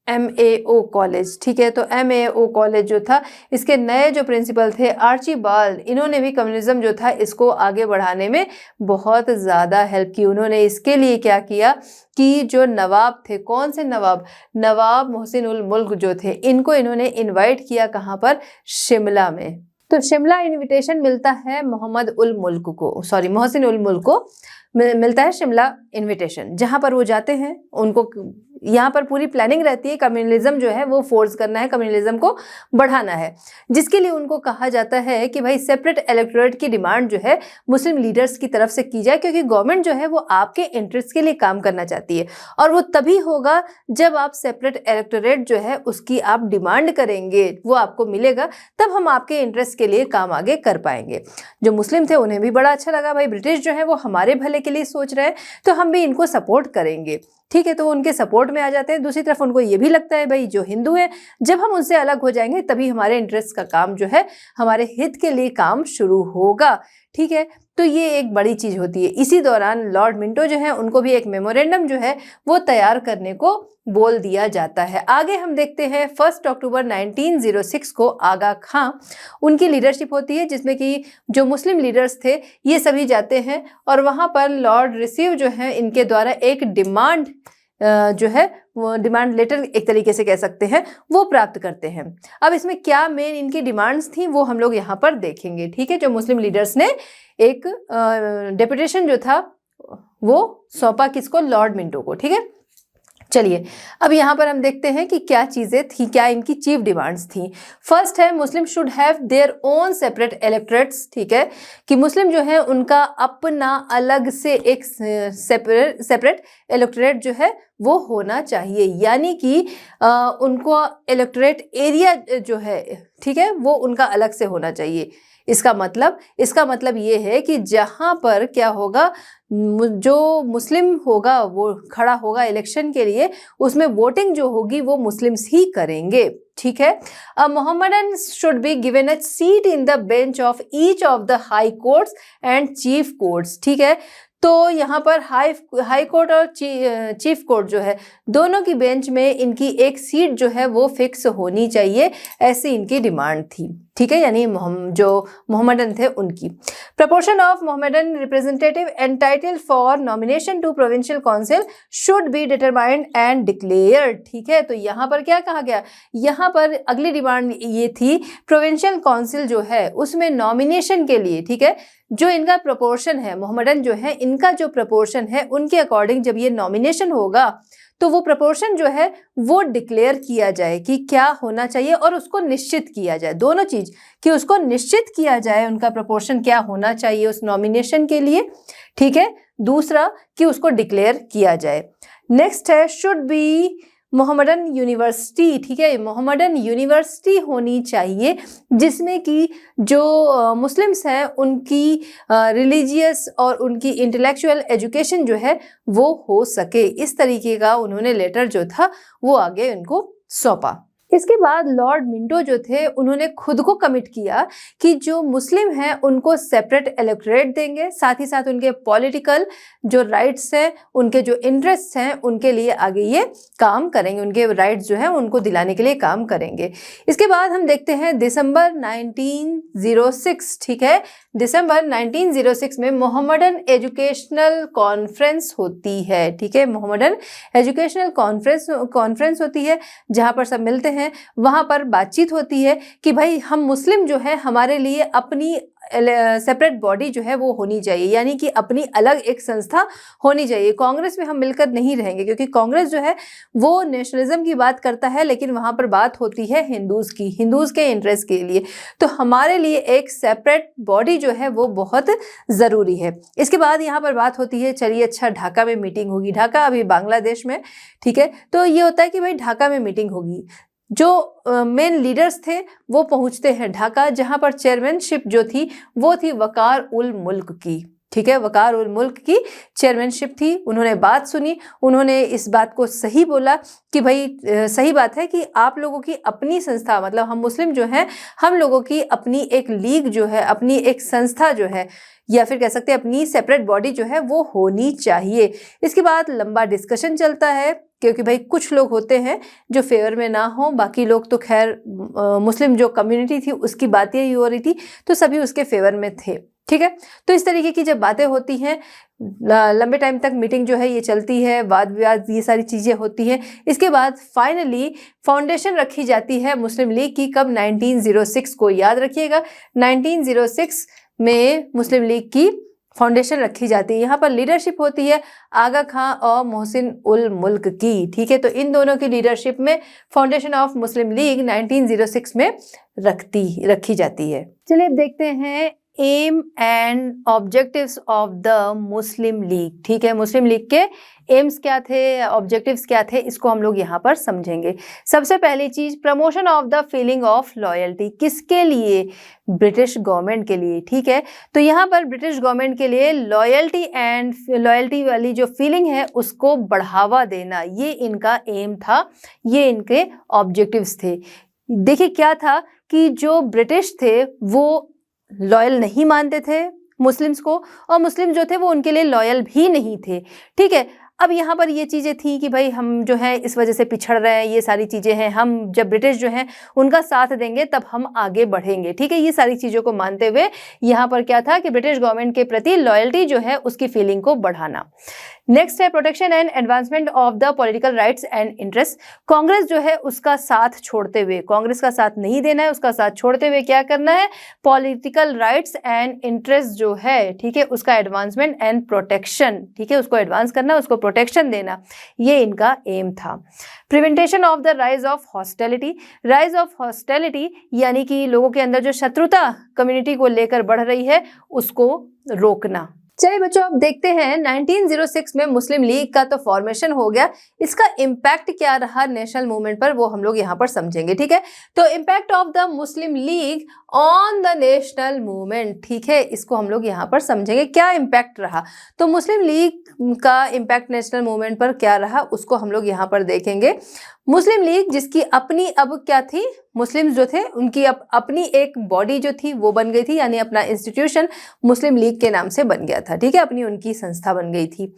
MAO college. ठीक है, तो MAO कॉलेज जो था, इसके नए जो प्रिंसिपल थे आर्चीबाल्ड, इन्होंने भी कम्युनिज्म जो था इसको आगे बढ़ाने में बहुत ज़्यादा हेल्प की। उन्होंने इसके लिए क्या किया कि जो नवाब थे, कौन से नवाब, नवाब मोहसिन उल मुल्क जो थे, इनको इन्होंने इनवाइट किया कहाँ पर, शिमला में। तो शिमला इनविटेशन मिलता है मोहम्मद उल मुल्क को, सॉरी मोहसिन उल मुल्क को मिलता है शिमला इनविटेशन, जहाँ पर वो जाते हैं। उनको यहाँ पर पूरी प्लानिंग रहती है, कम्युनलिज्म जो है वो फोर्स करना है, कम्युनलिज्म को बढ़ाना है, जिसके लिए उनको कहा जाता है कि भाई सेपरेट इलेक्टोरेट की डिमांड जो है मुस्लिम लीडर्स की तरफ से की जाए, क्योंकि गवर्नमेंट जो है वो आपके इंटरेस्ट के लिए काम करना चाहती है, और वो तभी होगा जब आप सेपरेट इलेक्टोरेट जो है उसकी आप डिमांड करेंगे, वो आपको मिलेगा, तब हम आपके इंटरेस्ट के लिए काम आगे कर पाएंगे। जो मुस्लिम थे उन्हें भी बड़ा अच्छा लगा, भाई ब्रिटिश जो है वो हमारे भले के लिए सोच रहे हैं, तो हम भी इनको सपोर्ट करेंगे। ठीक है, तो वो उनके सपोर्ट में आ जाते हैं। दूसरी तरफ उनको ये भी लगता है भाई जो हिंदू है, जब हम उनसे अलग हो जाएंगे तभी हमारे इंटरेस्ट का काम जो है, हमारे हित के लिए काम शुरू होगा। ठीक है, तो ये एक बड़ी चीज होती है। इसी दौरान लॉर्ड मिंटो जो है उनको भी एक मेमोरेंडम जो है वो तैयार करने को बोल दिया जाता है। आगे हम देखते हैं 1 अक्टूबर 1906 को आगा खां, उनकी लीडरशिप होती है, जिसमें कि जो मुस्लिम लीडर्स थे ये सभी जाते हैं, और वहाँ पर लॉर्ड रिसीव जो है इनके द्वारा एक डिमांड जो है वो डिमांड लेटर एक तरीके से कह सकते हैं वो प्राप्त करते हैं। अब इसमें क्या मेन इनकी डिमांड्स थी वो हम लोग यहाँ पर देखेंगे। ठीक है, जो मुस्लिम लीडर्स ने एक डेपुटेशन जो था वो सौंपा किसको, लॉर्ड मिंटो को। ठीक है, चलिए अब यहाँ पर हम देखते हैं कि क्या चीज़ें थी, क्या इनकी चीफ डिमांड्स थी। फर्स्ट है मुस्लिम should have their own separate electorates. ठीक है, कि मुस्लिम जो है उनका अपना अलग से एक सेपरेट इलेक्टोरेट जो है वो होना चाहिए, यानी कि उनको इलेक्टोरेट एरिया जो है, ठीक है, वो उनका अलग से होना चाहिए। इसका मतलब ये है कि जहाँ पर क्या होगा, जो मुस्लिम होगा वो खड़ा होगा इलेक्शन के लिए, उसमें वोटिंग जो होगी वो मुस्लिम्स ही करेंगे। ठीक है, Mohammedan should be given a seat in the bench of each of the high courts and chief courts. ठीक है, तो यहाँ पर हाई कोर्ट और चीफ कोर्ट जो है दोनों की बेंच में इनकी एक सीट जो है वो फिक्स होनी चाहिए, ऐसी इनकी डिमांड थी। ठीक है, यानी जो मोहम्मदन थे उनकी। Proportion of Mohammedan representative entitle for nomination to provincial council should be determined and declared. ठीक है, तो यहाँ पर क्या कहा गया, यहाँ पर अगली डिमांड ये थी प्रोविंशियल काउंसिल जो है उसमें नॉमिनेशन के लिए, ठीक है, जो इनका प्रपोर्शन है, मोहम्मदन जो है इनका जो प्रपोर्शन है उनके अकॉर्डिंग जब ये नॉमिनेशन होगा तो वो प्रपोर्शन जो है वो डिक्लेयर किया जाए कि क्या होना चाहिए, और उसको निश्चित किया जाए। दोनों चीज, कि उसको निश्चित किया जाए उनका प्रपोर्शन क्या होना चाहिए उस नॉमिनेशन के लिए। ठीक है, दूसरा कि उसको डिक्लेयर किया जाए। नेक्स्ट है शुड बी मोहम्मडन यूनिवर्सिटी, ठीक है, मोहम्मडन यूनिवर्सिटी होनी चाहिए जिसमें कि जो मुस्लिम्स हैं उनकी रिलीजियस और उनकी इंटेलेक्चुअल एजुकेशन जो है वो हो सके। इस तरीके का उन्होंने लेटर जो था वो आगे उनको सौंपा। इसके बाद लॉर्ड मिंटो जो थे उन्होंने खुद को कमिट किया कि जो मुस्लिम हैं उनको सेपरेट इलेक्टोरेट देंगे, साथ ही साथ उनके पॉलिटिकल जो राइट्स हैं, उनके जो इंटरेस्ट हैं, उनके लिए आगे ये काम करेंगे, उनके राइट्स जो हैं उनको दिलाने के लिए काम करेंगे। इसके बाद हम देखते हैं दिसंबर 1906, ठीक है, दिसंबर 1906 में मोहम्मडन एजुकेशनल कॉन्फ्रेंस होती है, ठीक है, मोहम्मडन एजुकेशनल कॉन्फ्रेंस होती है जहां पर सब मिलते हैं। वहां पर बातचीत होती है कि भाई हम मुस्लिम जो है हमारे लिए अपनी सेपरेट बॉडी जो है वो होनी चाहिए, यानी कि अपनी अलग एक संस्था होनी चाहिए। कांग्रेस में हम मिलकर नहीं रहेंगे क्योंकि कांग्रेस जो है वो नेशनलिज्म की बात करता है, लेकिन वहां पर बात होती है हिंदूज के इंटरेस्ट के लिए। तो हमारे लिए एक सेपरेट बॉडी जो है वो बहुत ज़रूरी है। इसके बाद यहाँ पर बात होती है, चलिए अच्छा ढाका में मीटिंग होगी, ढाका अभी बांग्लादेश में, ठीक है। तो ये होता है कि भाई ढाका में मीटिंग होगी, जो मेन लीडर्स थे वो पहुंचते हैं ढाका, जहां पर चेयरमैनशिप जो थी वो थी वकार उल मुल्क की, ठीक है, वकार उल मुल्क की चेयरमैनशिप थी। उन्होंने बात सुनी, उन्होंने इस बात को सही बोला कि भाई सही बात है कि आप लोगों की अपनी संस्था, मतलब हम मुस्लिम जो हैं हम लोगों की अपनी एक लीग जो है, अपनी एक संस्था जो है, या फिर कह सकते हैं अपनी सेपरेट बॉडी जो है वो होनी चाहिए। इसके बाद लंबा डिस्कशन चलता है क्योंकि भाई कुछ लोग होते हैं जो फेवर में ना हो, बाकी लोग तो खैर मुस्लिम जो कम्युनिटी थी उसकी बातें ही हो रही थी तो सभी उसके फेवर में थे, ठीक है। तो इस तरीके की जब बातें होती हैं, लंबे टाइम तक मीटिंग जो है ये चलती है, वाद विवाद ये सारी चीज़ें होती हैं। इसके बाद फाइनली फाउंडेशन रखी जाती है मुस्लिम लीग की, कब, 1906 को, याद रखिएगा 1906 में मुस्लिम लीग की फाउंडेशन रखी जाती है। यहाँ पर लीडरशिप होती है आगा खां और मोहसिन उल मुल्क की, ठीक है। तो इन दोनों की लीडरशिप में फाउंडेशन ऑफ मुस्लिम लीग 1906 में रखी जाती है। चलिए अब देखते हैं aim and objectives of the Muslim League, ठीक है। मुस्लिम लीग के एम्स क्या थे, ऑब्जेक्टिव्स क्या थे, इसको हम लोग यहाँ पर समझेंगे। सबसे पहली चीज, promotion of the feeling of loyalty, किसके लिए, ब्रिटिश गवर्नमेंट के लिए, ठीक है। तो यहाँ पर ब्रिटिश गवर्नमेंट के लिए लॉयल्टी वाली जो फीलिंग है उसको बढ़ावा देना, ये इनका एम था, ये इनके ऑब्जेक्टिव्स थे। देखिए क्या था कि जो ब्रिटिश थे वो लॉयल नहीं मानते थे मुस्लिम्स को, और मुस्लिम जो थे वो उनके लिए लॉयल भी नहीं थे, ठीक है। अब यहाँ पर ये चीज़ें थी कि भाई हम जो है इस वजह से पिछड़ रहे हैं, ये सारी चीज़ें हैं, हम जब ब्रिटिश जो हैं उनका साथ देंगे तब हम आगे बढ़ेंगे, ठीक है। ये सारी चीज़ों को मानते हुए यहाँ पर क्या था कि ब्रिटिश गवर्नमेंट के प्रति लॉयल्टी जो है उसकी फीलिंग को बढ़ाना। नेक्स्ट है protection and advancement of the political rights and interest. Congress जो है उसका साथ छोड़ते हुए, कांग्रेस का साथ नहीं देना है, उसका साथ छोड़ते हुए क्या करना है, पॉलिटिकल राइट्स एंड इंटरेस्ट जो है, ठीक है, उसका एडवांसमेंट एंड प्रोटेक्शन, ठीक है, उसको एडवांस करना, उसको प्रोटेक्शन देना, ये इनका एम था। Prevention of the rise of hostility, rise of hostility यानी कि लोगों के अंदर जो शत्रुता कम्युनिटी को लेकर बढ़ रही है उसको रोकना। चलिए बच्चों अब देखते हैं 1906 में मुस्लिम लीग का तो फॉर्मेशन हो गया, इसका इम्पैक्ट क्या रहा नेशनल मूवमेंट पर वो हम लोग यहाँ पर समझेंगे, ठीक है। तो impact of the Muslim league on the national movement, ठीक है, इसको हम लोग यहाँ पर समझेंगे क्या इम्पैक्ट रहा। तो मुस्लिम लीग का इम्पैक्ट नेशनल मूवमेंट पर क्या रहा उसको हम लोग यहाँ पर देखेंगे। मुस्लिम लीग जिसकी अपनी अब क्या थी, मुस्लिम जो थे उनकी अपनी एक बॉडी जो थी वो बन गई थी, यानी अपना इंस्टीट्यूशन मुस्लिम लीग के नाम से बन गया था, ठीक है, अपनी उनकी संस्था बन गई थी,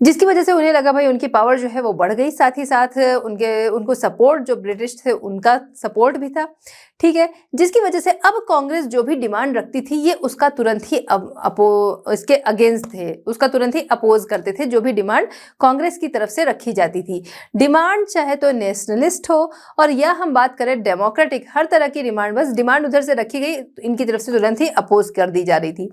जिसकी वजह से उन्हें लगा भाई उनकी पावर जो है वो बढ़ गई, साथ ही साथ उनको सपोर्ट जो ब्रिटिश थे उनका सपोर्ट भी था, ठीक है, जिसकी वजह से अब कांग्रेस जो भी डिमांड रखती थी ये उसका तुरंत ही इसके अगेंस्ट थे, उसका तुरंत ही अपोज करते थे जो भी डिमांड कांग्रेस की तरफ से रखी जाती थी। डिमांड चाहे तो नेशनलिस्ट हो और या हम बात करें डेमोक्रेटिक, हर तरह की डिमांड, बस डिमांड उधर से रखी गई इनकी तरफ से तुरंत ही अपोज कर दी जा रही थी।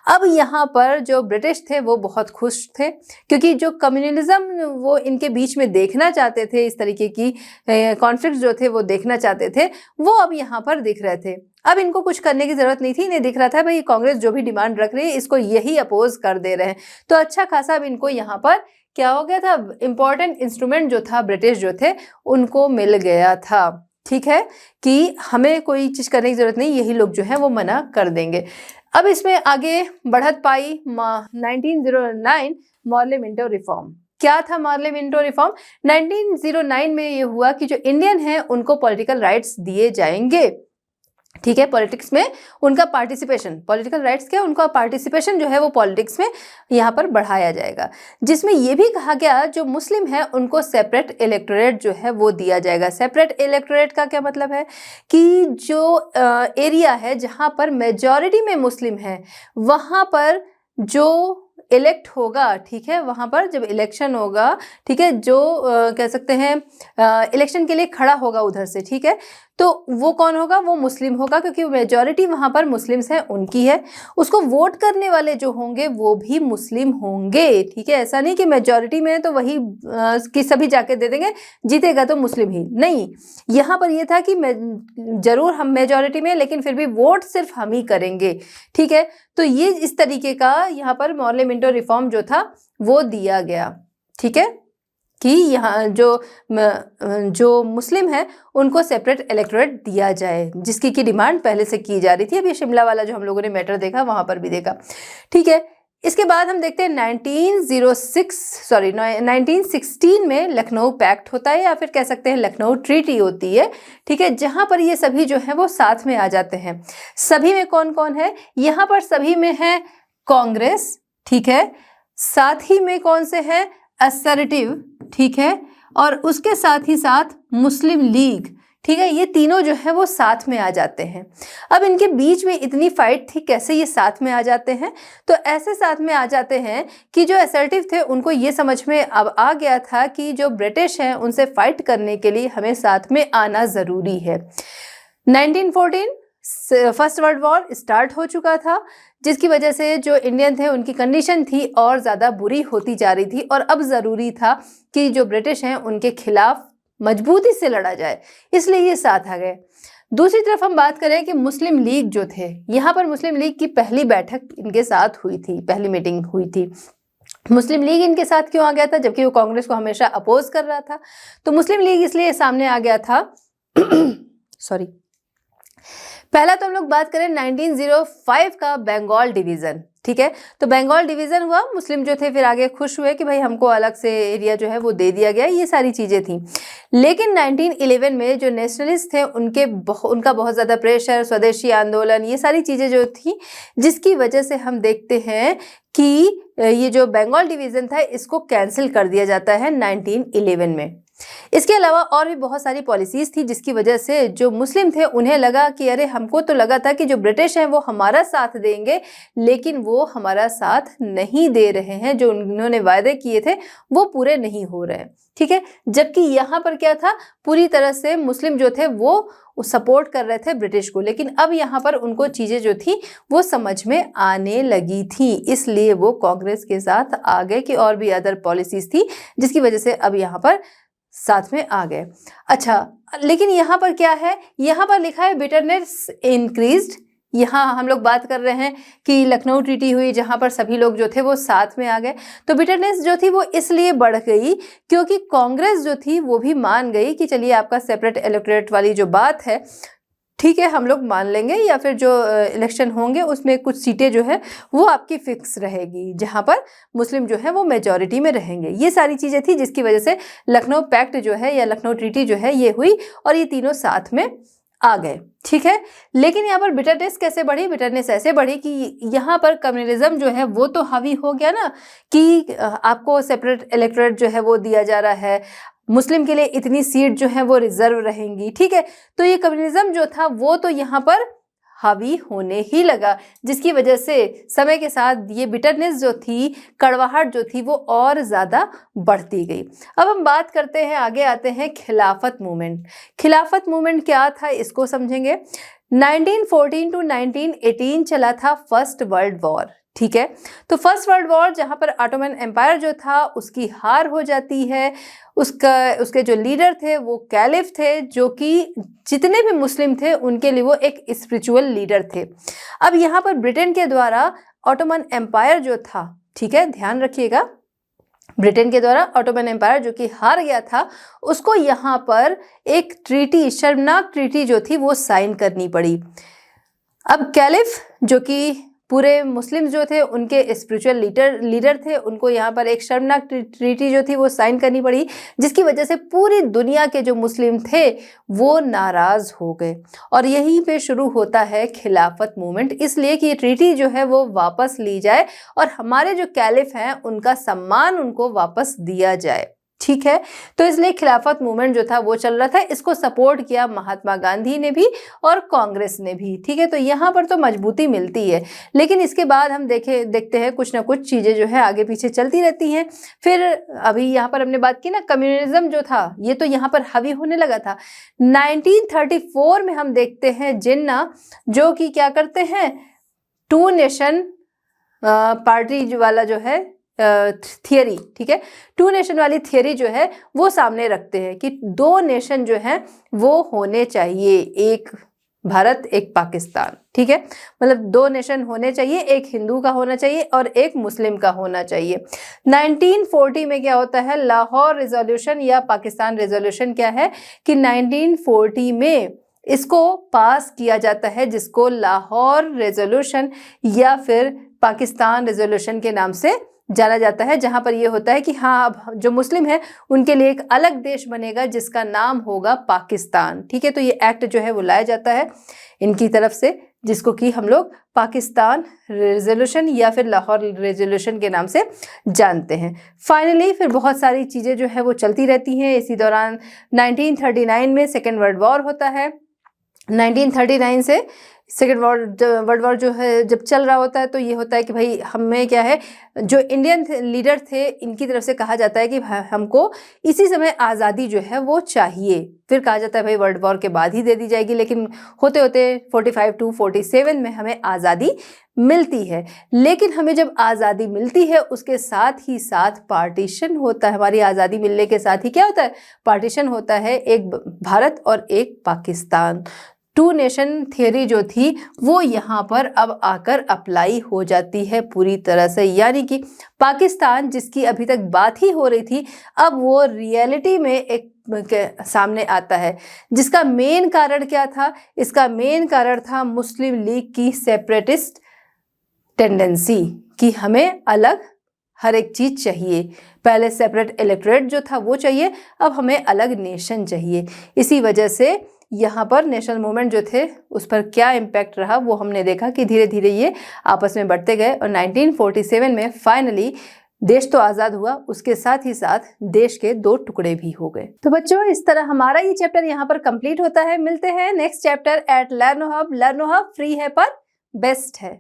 अब यहाँ पर जो ब्रिटिश थे वो बहुत खुश थे क्योंकि जो कम्युनलिज्म वो इनके बीच में देखना चाहते थे, इस तरीके की कॉन्फ्लिक्ट जो थे वो देखना चाहते थे, वो अब यहाँ पर दिख रहे थे। अब इनको कुछ करने की जरूरत नहीं थी, इन्हें दिख रहा था भाई कांग्रेस जो भी डिमांड रख रही है इसको यही अपोज कर दे रहे हैं, तो अच्छा खासा अब इनको यहाँ पर क्या हो गया था, इंपॉर्टेंट इंस्ट्रूमेंट जो था ब्रिटिश जो थे उनको मिल गया था। ठीक है कि हमें कोई चीज करने की जरूरत नहीं, यही लोग जो है वो मना कर देंगे। अब इसमें आगे बढ़त पाई 1909 मॉर्ले मिंटो रिफॉर्म। क्या था मॉर्ले मिंटो रिफॉर्म? 1909 में ये हुआ कि जो इंडियन है उनको पॉलिटिकल राइट्स दिए जाएंगे। ठीक है, पॉलिटिक्स में उनका पार्टिसिपेशन, पॉलिटिकल राइट्स क्या, उनका पार्टिसिपेशन जो है वो पॉलिटिक्स में यहाँ पर बढ़ाया जाएगा, जिसमें ये भी कहा गया जो मुस्लिम है उनको सेपरेट इलेक्टोरेट जो है वो दिया जाएगा। सेपरेट इलेक्टोरेट का क्या मतलब है कि जो एरिया है जहाँ पर मेजॉरिटी में मुस्लिम है वहाँ पर जो इलेक्ट होगा, ठीक है, वहां पर जब इलेक्शन होगा, ठीक है, जो कह सकते हैं इलेक्शन के लिए खड़ा होगा उधर से, ठीक है, तो वो कौन होगा, वो मुस्लिम होगा, क्योंकि मेजॉरिटी वहां पर मुस्लिम्स हैं उनकी है। उसको वोट करने वाले जो होंगे वो भी मुस्लिम होंगे। ठीक है, ऐसा नहीं कि मेजॉरिटी में है तो वही कि सभी जाके दे देंगे, जीतेगा तो मुस्लिम ही, नहीं। यहाँ पर ये था कि जरूर हम मेजॉरिटी में, लेकिन फिर भी वोट सिर्फ हम ही करेंगे। ठीक है, तो ये इस तरीके का यहाँ पर मॉर्ले मिंटो रिफॉर्म जो था वो दिया गया। ठीक है, कि यहाँ जो मुस्लिम है उनको सेपरेट इलेक्टोरेट दिया जाए, जिसकी की डिमांड पहले से की जा रही थी। अभी शिमला वाला जो हम लोगों ने मैटर देखा वहां पर भी देखा। ठीक है, इसके बाद हम देखते हैं 1916 में लखनऊ पैक्ट होता है, या फिर कह सकते हैं लखनऊ ट्रीटी होती है। ठीक है, जहां पर ये सभी जो है वो साथ में आ जाते हैं। सभी में कौन कौन है? यहाँ पर सभी में है कांग्रेस, ठीक है, साथ ही में कौन से है, असर्टिव, ठीक है, और उसके साथ ही साथ मुस्लिम लीग। ठीक है, ये तीनों जो है वो साथ में आ जाते हैं। अब इनके बीच में इतनी फाइट थी, कैसे ये साथ में आ जाते हैं? तो ऐसे साथ में आ जाते हैं कि जो असर्टिव थे उनको ये समझ में अब आ गया था कि जो ब्रिटिश हैं उनसे फाइट करने के लिए हमें साथ में आना जरूरी है। 1914 फर्स्ट वर्ल्ड वॉर स्टार्ट हो चुका था, जिसकी वजह से जो इंडियन थे उनकी कंडीशन थी और ज़्यादा बुरी होती जा रही थी, और अब ज़रूरी था कि जो ब्रिटिश हैं उनके खिलाफ मजबूती से लड़ा जाए, इसलिए ये साथ आ गए। दूसरी तरफ हम बात करें कि मुस्लिम लीग जो थे, यहाँ पर मुस्लिम लीग की पहली बैठक इनके साथ हुई थी, पहली मीटिंग हुई थी। मुस्लिम लीग इनके साथ क्यों आ गया था, जबकि वो कांग्रेस को हमेशा अपोज कर रहा था? तो मुस्लिम लीग इसलिए सामने आ गया था सॉरी, पहला तो हम लोग बात करें 1905 का बंगाल डिवीजन। ठीक है, तो बंगाल डिवीजन हुआ, मुस्लिम जो थे फिर आगे खुश हुए कि भाई हमको अलग से एरिया जो है वो दे दिया गया, ये सारी चीजें थी। लेकिन 1911 में जो नेशनलिस्ट थे उनका बहुत ज़्यादा प्रेशर, स्वदेशी आंदोलन, ये सारी चीज़ें जो थी, जिसकी वजह से हम देखते हैं कि ये जो बंगाल डिवीज़न था इसको कैंसिल कर दिया जाता है 1911 में। इसके अलावा और भी बहुत सारी पॉलिसीज थी, जिसकी वजह से जो मुस्लिम थे उन्हें लगा कि अरे हमको तो लगा था कि जो ब्रिटिश हैं वो हमारा साथ देंगे, लेकिन वो हमारा साथ नहीं दे रहे हैं, जो उन्होंने वायदे किए थे वो पूरे नहीं हो रहे हैं। ठीक है, जबकि यहाँ पर क्या था, पूरी तरह से मुस्लिम जो थे वो सपोर्ट कर रहे थे ब्रिटिश को, लेकिन अब यहाँ पर उनको चीज़ें जो थी वो समझ में आने लगी थी, इसलिए वो कांग्रेस के साथ आ गए कि और भी अदर पॉलिसीज थी, जिसकी वजह से अब यहाँ पर साथ में आ गए। अच्छा, लेकिन यहाँ पर क्या है, यहाँ पर लिखा है बिटरनेस इंक्रीज्ड। यहाँ हम लोग बात कर रहे हैं कि लखनऊ ट्रीटी हुई जहाँ पर सभी लोग जो थे वो साथ में आ गए, तो बिटरनेस जो थी वो इसलिए बढ़ गई क्योंकि कांग्रेस जो थी वो भी मान गई कि चलिए आपका सेपरेट इलेक्टोरेट वाली जो बात है ठीक है हम लोग मान लेंगे, या फिर जो इलेक्शन होंगे उसमें कुछ सीटें जो है वो आपकी फिक्स रहेगी, जहां पर मुस्लिम जो है वो मेजॉरिटी में रहेंगे। ये सारी चीज़ें थी जिसकी वजह से लखनऊ पैक्ट जो है या लखनऊ ट्रीटी जो है ये हुई और ये तीनों साथ में आ गए। ठीक है, लेकिन यहाँ पर बिटरनेस कैसे बढ़ी? बिटरनेस ऐसे बढ़ी कि यहाँ पर कम्युनलिज्म जो है वो तो हावी हो गया ना, कि आपको सेपरेट इलेक्टोरेट जो है वो दिया जा रहा है, मुस्लिम के लिए इतनी सीट जो है वो रिजर्व रहेंगी। ठीक है, तो ये कम्युनलिज्म जो था वो तो यहाँ पर हावी होने ही लगा, जिसकी वजह से समय के साथ ये बिटरनेस जो थी, कड़वाहट जो थी वो और ज़्यादा बढ़ती गई। अब हम बात करते हैं, आगे आते हैं खिलाफत मूवमेंट। खिलाफत मूवमेंट क्या था इसको समझेंगे। 1914 टू 1918 चला था फर्स्ट वर्ल्ड वॉर। ठीक है, तो फर्स्ट वर्ल्ड वॉर जहाँ पर ऑटोमन एम्पायर जो था उसकी हार हो जाती है, उसके जो लीडर थे वो कैलिफ थे, जो कि जितने भी मुस्लिम थे उनके लिए वो एक स्पिरिचुअल लीडर थे। अब यहाँ पर ब्रिटेन के द्वारा ऑटोमन एम्पायर जो था, ठीक है ध्यान रखिएगा, ब्रिटेन के द्वारा ऑटोमन एम्पायर जो कि हार गया था, उसको यहाँ पर एक ट्रीटी, शर्मनाक ट्रीटी जो थी वो साइन करनी पड़ी। अब कैलिफ जो कि पूरे मुस्लिम जो थे उनके स्पिरिचुअल लीडर थे, उनको यहाँ पर एक शर्मनाक ट्रीटी जो थी वो साइन करनी पड़ी, जिसकी वजह से पूरी दुनिया के जो मुस्लिम थे वो नाराज हो गए। और यहीं पे शुरू होता है खिलाफत मूवमेंट, इसलिए कि ये ट्रीटी जो है वो वापस ली जाए और हमारे जो कैलिफ हैं उनका सम्मान उनको वापस दिया जाए। ठीक है, तो इसलिए खिलाफत मूवमेंट जो था वो चल रहा था। इसको सपोर्ट किया महात्मा गांधी ने भी और कांग्रेस ने भी। ठीक है, तो यहाँ पर तो मजबूती मिलती है, लेकिन इसके बाद हम देखते हैं कुछ ना कुछ चीजें जो है आगे पीछे चलती रहती हैं। फिर अभी यहाँ पर हमने बात की ना, कम्युनिज्म जो था ये तो यहाँ पर हावी होने लगा था। 1934 में हम देखते हैं जिन्ना जो कि क्या करते हैं, टू नेशन पार्टी वाला जो है थियरी, ठीक है, टू नेशन वाली थियरी जो है वो सामने रखते हैं कि दो नेशन जो है वो होने चाहिए, एक भारत एक पाकिस्तान। ठीक है, मतलब दो नेशन होने चाहिए, एक हिंदू का होना चाहिए और एक मुस्लिम का होना चाहिए। 1940 में क्या होता है, लाहौर रेजोल्यूशन या पाकिस्तान रेजोल्यूशन क्या है कि 1940 में इसको पास किया जाता है, जिसको लाहौर रेजोल्यूशन या फिर पाकिस्तान रेजोल्यूशन के नाम से जाना जाता है, जहां पर यह होता है कि हाँ अब जो मुस्लिम है उनके लिए एक अलग देश बनेगा जिसका नाम होगा पाकिस्तान। ठीक है, तो ये एक्ट जो है वो लाया जाता है इनकी तरफ से, जिसको कि हम लोग पाकिस्तान रेजोल्यूशन या फिर लाहौर रेजोल्यूशन के नाम से जानते हैं। फाइनली फिर बहुत सारी चीज़ें जो है वो चलती रहती हैं। इसी दौरान 1939 में सेकेंड वर्ल्ड वॉर होता है। 1939 से सेकेंड वर्ल्ड वॉर जो है जब चल रहा होता है तो ये होता है कि भाई हमें क्या है, जो इंडियन लीडर थे इनकी तरफ से कहा जाता है कि हमको इसी समय आज़ादी जो है वो चाहिए। फिर कहा जाता है भाई वर्ल्ड वॉर के बाद ही दे दी जाएगी, लेकिन होते होते 45 to 47 में हमें आज़ादी मिलती है। लेकिन हमें जब आज़ादी मिलती है उसके साथ ही साथ पार्टीशन होता है। हमारी आज़ादी मिलने के साथ ही क्या होता है, पार्टीशन होता है, एक भारत और एक पाकिस्तान। टू नेशन थियरी जो थी वो यहाँ पर अब आकर अप्लाई हो जाती है पूरी तरह से, यानी कि पाकिस्तान जिसकी अभी तक बात ही हो रही थी अब वो रियलिटी में एक सामने आता है। जिसका मेन कारण क्या था, इसका मेन कारण था मुस्लिम लीग की सेपरेटिस्ट टेंडेंसी कि हमें अलग हर एक चीज़ चाहिए। पहले सेपरेट इलेक्टोरेट जो था वो चाहिए, अब हमें अलग नेशन चाहिए। इसी वजह से यहाँ पर नेशनल मूवमेंट जो थे उस पर क्या इम्पैक्ट रहा वो हमने देखा कि धीरे धीरे ये आपस में बढ़ते गए और 1947 में फाइनली देश तो आज़ाद हुआ, उसके साथ ही साथ देश के दो टुकड़े भी हो गए। तो बच्चों इस तरह हमारा ये चैप्टर यहाँ पर कंप्लीट होता है। मिलते हैं next chapter at Learno Hub. Learno Hub free है पर बेस्ट है।